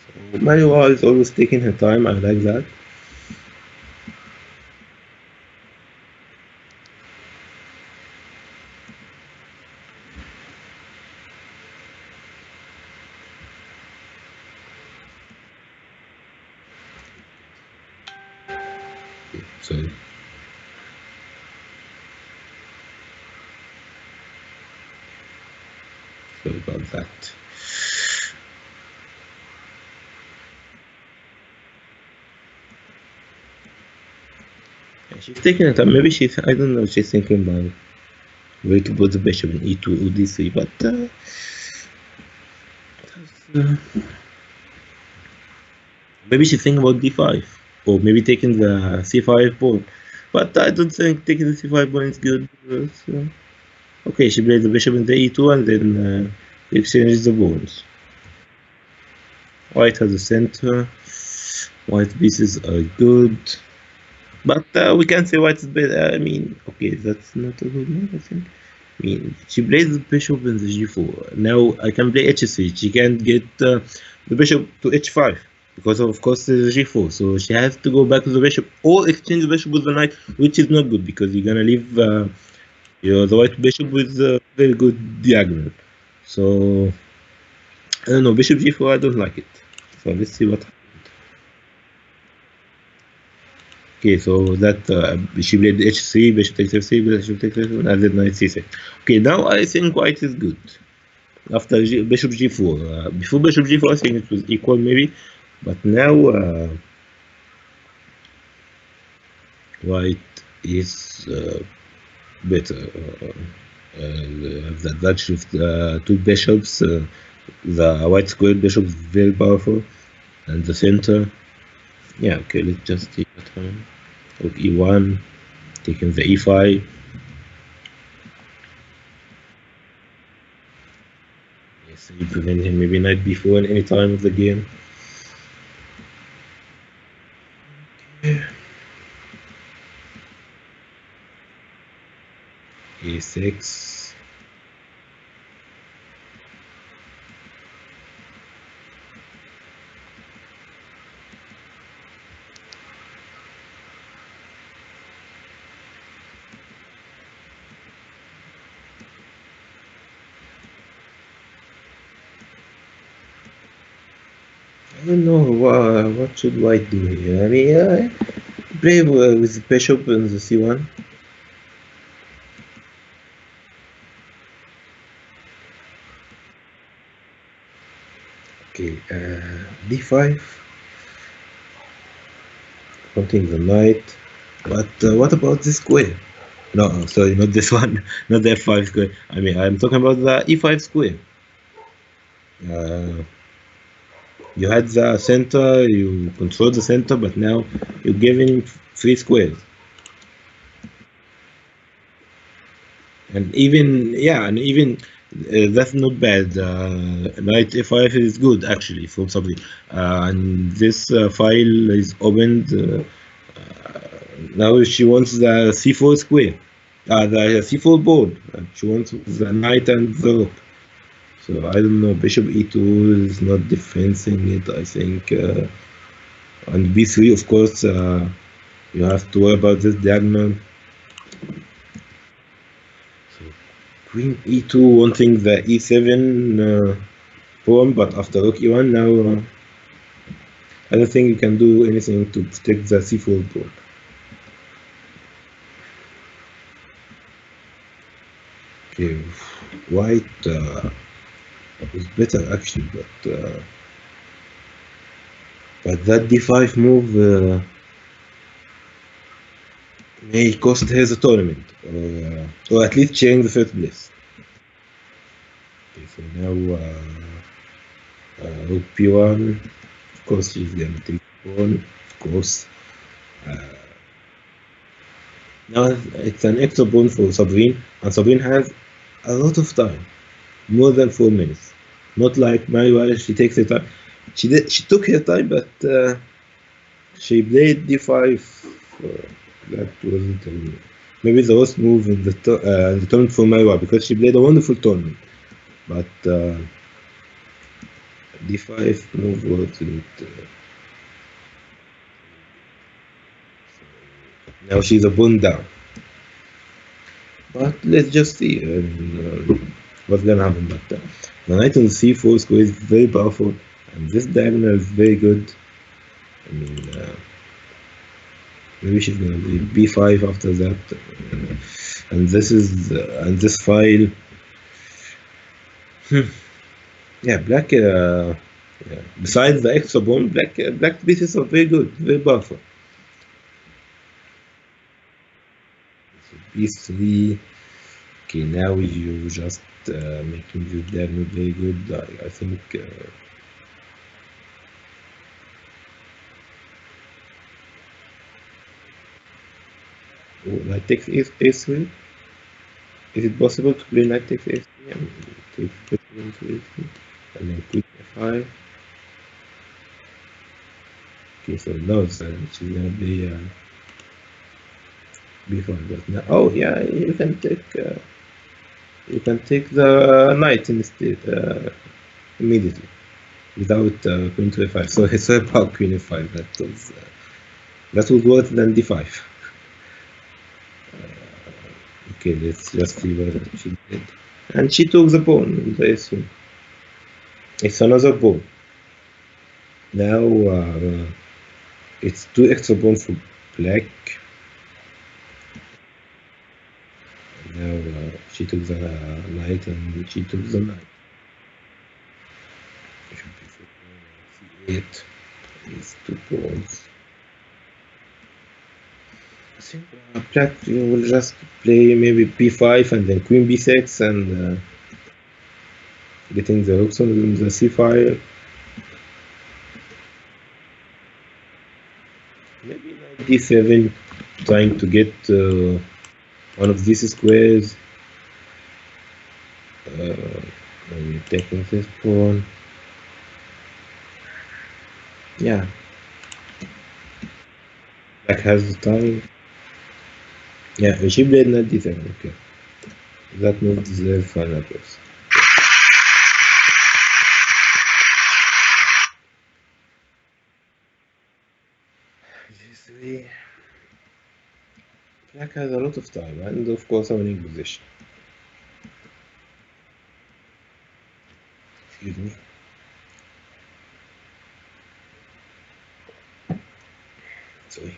So Marwa is always taking her time. I like that. Sorry. Sorry about that. Yeah, she's taking her time. Maybe she's, I don't know, she's thinking about where to put the bishop in e2 or d3, but maybe she's thinking about d5 or maybe taking the c5 pawn. But I don't think taking the c5 pawn is good. So. Okay, she played the bishop in the e2 and then exchanges the pawns. White has a center. White pieces are good. But we can't say white is better. I mean, okay, that's not a good move, I think. I mean, she plays the bishop in the g4. Now I can play h3. She can't get the bishop to h5 because of course there's a g4. So she has to go back to the bishop or exchange the bishop with the knight, which is not good because you're gonna leave the white bishop with a very good diagonal. So I don't know, bishop g4. I don't like it. So let's see what. Okay, so that she played h3, bishop takes f3, bishop takes f1, and then knight c6. Okay, now I think white is good. After bishop g4, before bishop g4, I think it was equal maybe, but now white is better. The advantage of two bishops, the white square bishop is very powerful, and the center. Yeah, okay, let's just take the time. Rook e1, taking the e5. Yes, you prevent him maybe knight b4 at any time of the game. Okay. e6. I don't know what should white do here. I mean, play with the bishop in the c1. Okay, d5. Counting the knight. But what about this square? No, sorry, not this one. Not the f5 square. I mean, I'm talking about the e5 square. You had the center, you control the center, but now you're giving 3 squares. And even, yeah, and even that's not bad. Knight f5 is good actually from something. And this file is opened. Now she wants the c4 square, the c4 board. She wants the knight and the rook. So I don't know. Bishop e2 is not defending it, I think. And b3, of course, you have to worry about this diagonal. So queen e2 wanting the e7 pawn, but after rook e1 now, I don't think you can do anything to protect the c4 pawn. Okay, white was better actually, but that d5 move may cost her the tournament, or at least sharing the first place. Okay, so now rook p1. Of course, she's gonna take pawn. Of course. Now it's an extra pawn for Sabrine, and Sabrine has a lot of time, more than 4 minutes. Not like Mario, she takes her time. She took her time, but she played d5. That wasn't maybe the worst move in the tournament for Mario, because she played a wonderful tournament, but d5 move wasn't. Now she's a pawn down. But let's just see what's gonna happen. But the knight on c4 square is very powerful, and this diagonal is very good. I mean, maybe she's gonna play b5 after that, and this file. Yeah, black. Yeah. Besides the extra pawn, black pieces are very good, very powerful. b3. Okay, now you just making this diagonal very good. I think. Knight takes a3. Is it possible to play knight takes a3? Take into a3, and then queen f5. Okay, so now she's gonna play b5. But now, oh yeah, you can take the knight instead immediately without queen to f5. So it's about queen f5. That was worse than d5. Okay, let's just see what she did. And she took the pawn, I assume. It's another pawn. Now it's 2 extra pawns for black. Now she took the knight, and she took the knight. Should be c8. These 2 pawns. I think black will just play maybe b5 and then queen b6 and getting the hooks on the c file. Maybe knight d7, trying to get one of these squares. Maybe taking this pawn. Yeah. Black has the time. Yeah, she played knight d7. Okay. That move deserves final place. g3. Black has a lot of time, and of course a winning position. Excuse me. Sorry.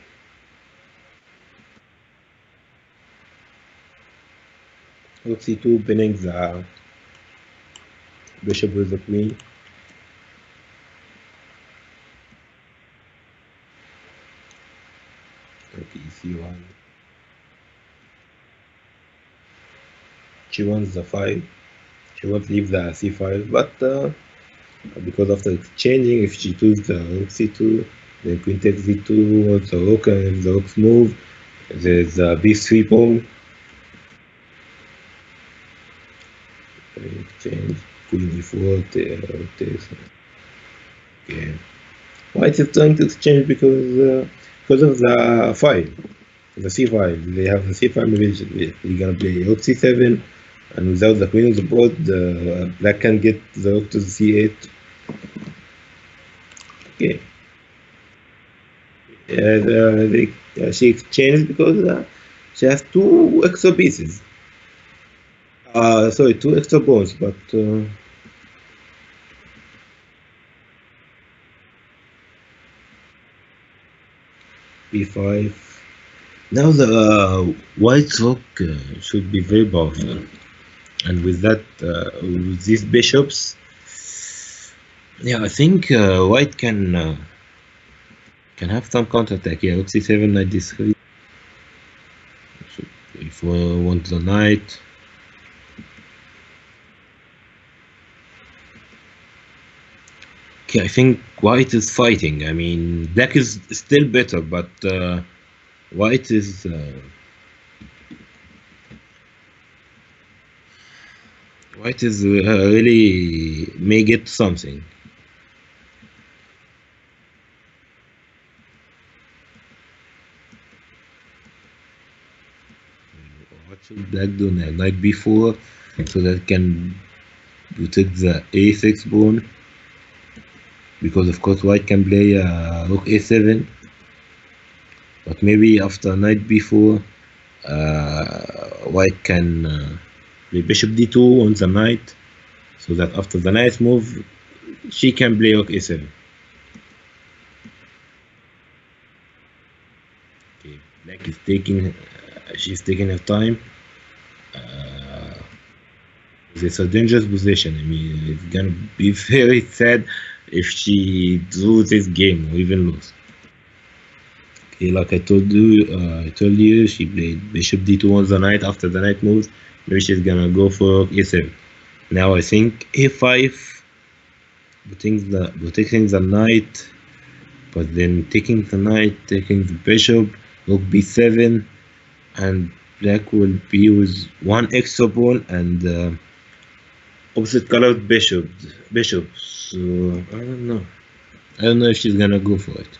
Rook c2, pinning the bishop with the queen. Okay, c1. She wants the 5. She won't leave the c5, but because after exchanging, if she took the rook c2, then queen takes d2 with the rook, and if the rooks move, there's a b3 pawn. Exchange, queen e4, takes. Okay. White is trying to exchange because of the file, the c file. They have the c file. Maybe they're gonna play rook c7, and without the queen on the board, black can get the rook to the c8. Okay. She exchanged because she has 2 extra pieces. Sorry, 2 extra pawns, but b5. Now the white rook should be very powerful. And with that, with these bishops, yeah, I think white can have some counterattack. Yeah, rook c7, knight d3. So if we want the knight, okay, I think white is fighting. I mean, black is still better, but white is really may get something. What should black do now? Knight b4, so that can protect the a6 pawn, because of course white can play rook a7, but maybe after knight b4, white can play bishop d2 on the knight, so that after the knight move, she can play rook a7. Okay, black is taking, she's taking her time. It's a dangerous position. I mean, it's gonna be very sad if she drew this game or even lose. Okay, like I told you, she played bishop d2 on the knight. After the knight moves, maybe she's gonna go for a7. Now I think a5, protecting the knight, but then taking the knight, taking the bishop, rook b7, and black will be with one extra pawn and opposite colored bishop. So I don't know if she's gonna go for it,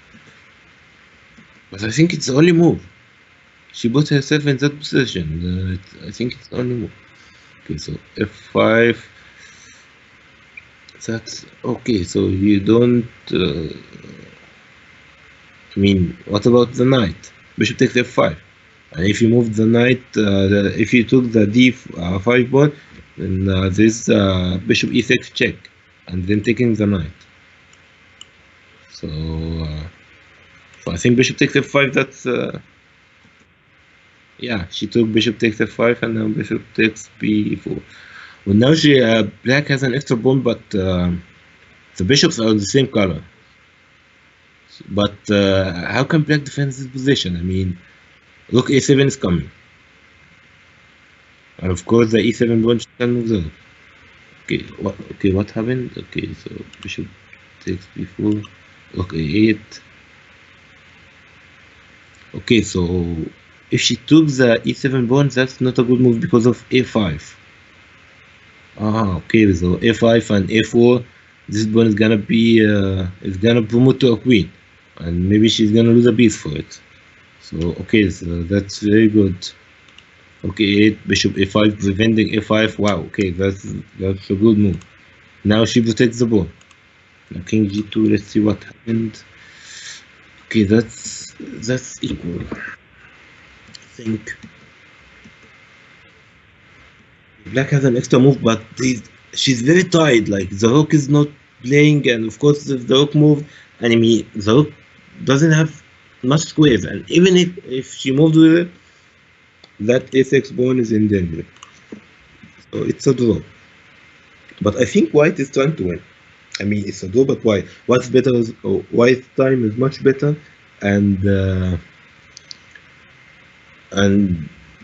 but I think it's the only move. She put herself in that position. I think it's the only move. Okay, so f5. That's okay. So you don't. I mean, what about the knight? Bishop takes f5, and if you move the knight, if you took the d5 pawn, then this bishop e6 check, and then taking the knight. So I think bishop takes f5. That's yeah. She took bishop takes f5, and now bishop takes b4. Well, now black has an extra pawn, but the bishops are the same color. But how can black defend this position? I mean, rook a7 is coming, and of course the e7 pawn can move there. Okay, what happened? Okay, so bishop takes b4, rook a8. Okay, so if she took the e7 pawn, that's not a good move because of a5. Okay, so a5 and a4, this pawn is gonna be is gonna promote to a queen, and maybe she's gonna lose a piece for it. So okay, so that's very good. Okay, 8, bishop a5, preventing a5. Wow, okay, that's a good move. Now she protects the pawn. Now king g2, let's see what happened. Okay, that's equal. I think black has an extra move, but she's very tight. Like the rook is not playing, and of course if the rook moved, and I mean the rook doesn't have much squares, and even if she moved with it, that a6 pawn is in danger. So it's a draw. But I think white is trying to win. I mean, it's a draw, but white's better. White's time is much better, and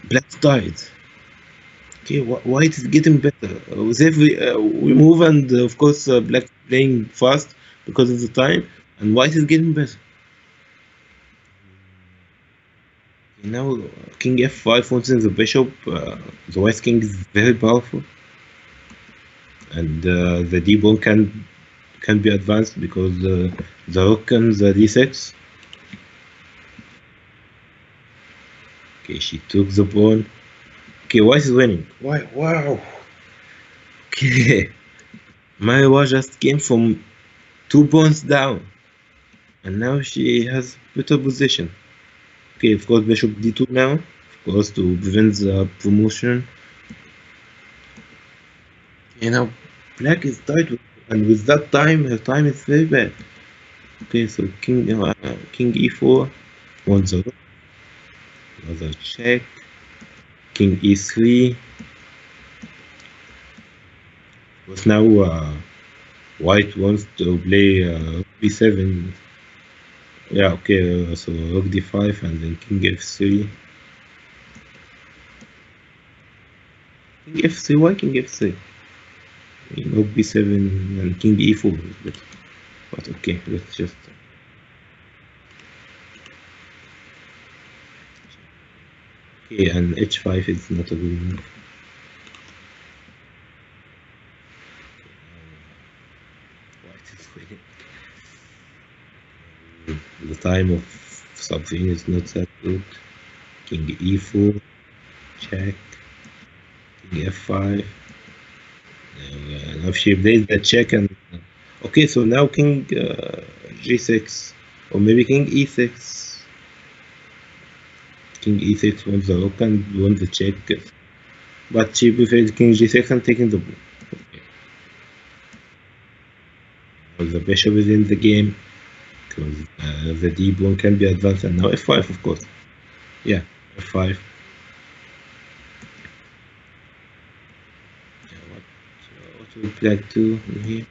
black's tied. Okay, white is getting better with every we move, and of course black playing fast because of the time, and white is getting better. Now king f5 wants in the bishop. The white king is very powerful, and the d pawn can be advanced because the rook comes d6. Okay, she took the pawn. Okay, white is winning. Why? Wow. Okay, Maiwa just came from 2 pawns down, and now she has better position. Okay, of course bishop d2 now, of course, to prevent the promotion. Okay, now black is tight, and with that time, her time is very bad. Okay, so king e4, wants a rook, another check, king e3. But now white wants to play b7. Yeah, okay, so rook d5 and then king f3. King f3, why king f3? Rook b7 and king e4 is better. But okay, let's just... Okay, and h5 is not a good move. White is winning. The time of something is not that good. King e4, check, king f5. Now she plays the check and... Okay, so now king g6, or maybe king e6. King e6 wants the rook and wants the check, but she prefers king g6 and taking the pawn. Okay. Now the bishop is in the game, because the d pawn can be advanced, and now f5, of course. Yeah, f5. What would you like to do here?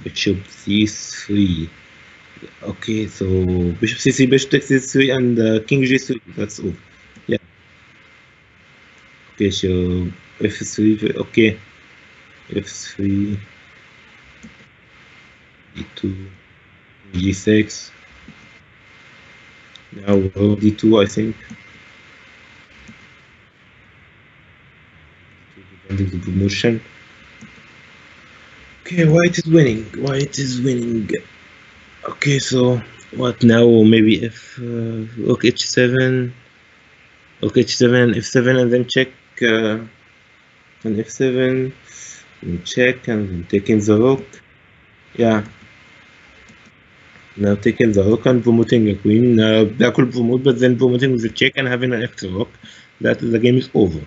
Bishop c3. Okay, so bishop c3, bishop takes c3, and king g3. That's all. Yeah. Okay, so f3. Okay, f3, d2, g6. Now d2, I think. Defending the promotion. Okay, white is winning. White is winning. Okay, so what now? Maybe if rook h7, rook h7, f7, and then check, and f7, and check, and then taking the rook. Yeah. Now taking the rook and promoting a queen. Black will promote, but then promoting with the check and having an extra rook. That the game is over.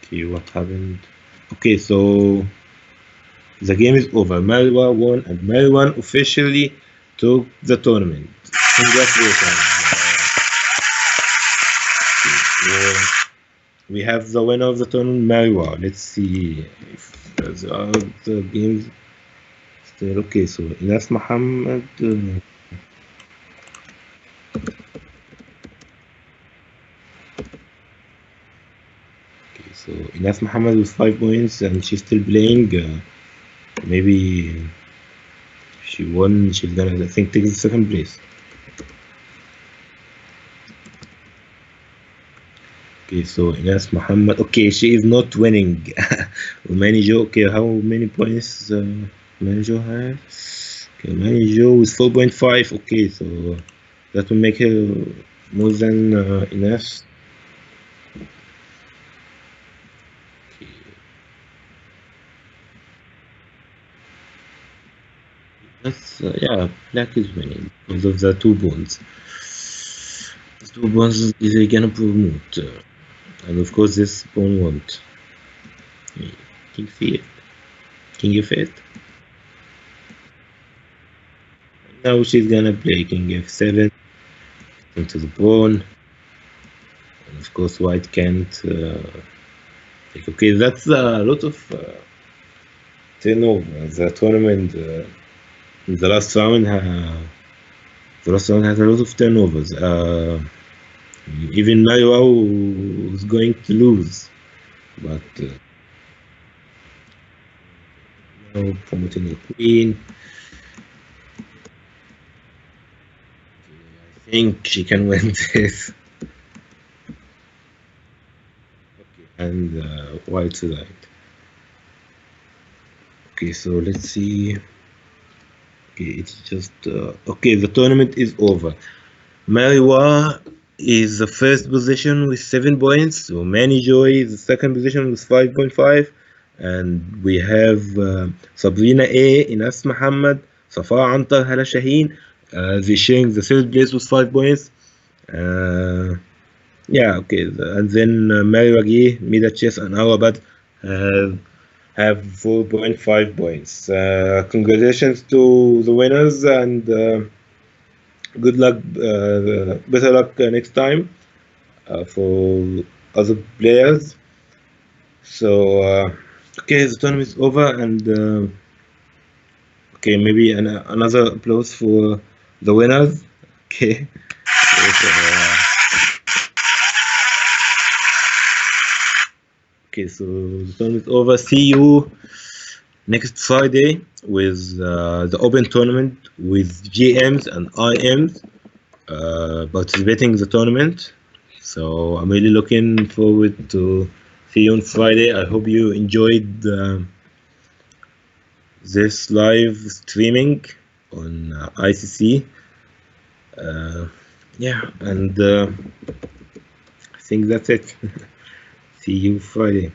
Okay, what happened? Okay, so the game is over. Marwa won, and Marwan officially took the tournament. Congratulations. We have the winner of the tournament, Marwa. Let's see if the games still okay. So Inas Mohamed. Okay, so Inas Mohamed with 5 points, and she's still playing. Maybe if she won, she's gonna, I think, take the second place. Okay, so Inas Mohamed. Okay, she is not winning. Manijo. Okay, how many points Manijo has? Okay, Manijo is 4.5. Okay, so that will make her more than Inas. Okay. That's yeah, black is winning because of the 2 bonds. The 2 bonds is gonna promote. And of course this pawn won't. King c8, king f8. Now she's gonna play king f7 into the pawn, and of course white can't take. Okay, that's a lot of turnover. The tournament in the last round had a lot of turnovers. Even Marwa was going to lose, but now promoting the queen. I think she can win this. Okay, and white's right. Okay, so let's see. Okay, it's just okay. The tournament is over. Marwa is the first position with 7 points. So Manny Joy is the second position with 5.5, and we have Sabrina A, Inas Mohamed, Safa Antar, Hala Shaheen. They sharing the third place with 5 points. Yeah, okay, and then Mary Wagi, Mida Chess, and Awabad have 4.5 points. Congratulations to the winners, and good luck, better luck next time. for other players. So okay, the tournament is over, and okay, maybe another applause for the winners. Okay. Okay, so the tournament is over. See you next Friday with the open tournament with GMs and IMs participating in the tournament. So I'm really looking forward to see you on Friday. I hope you enjoyed this live streaming on ICC. Yeah, and I think that's it. See you Friday.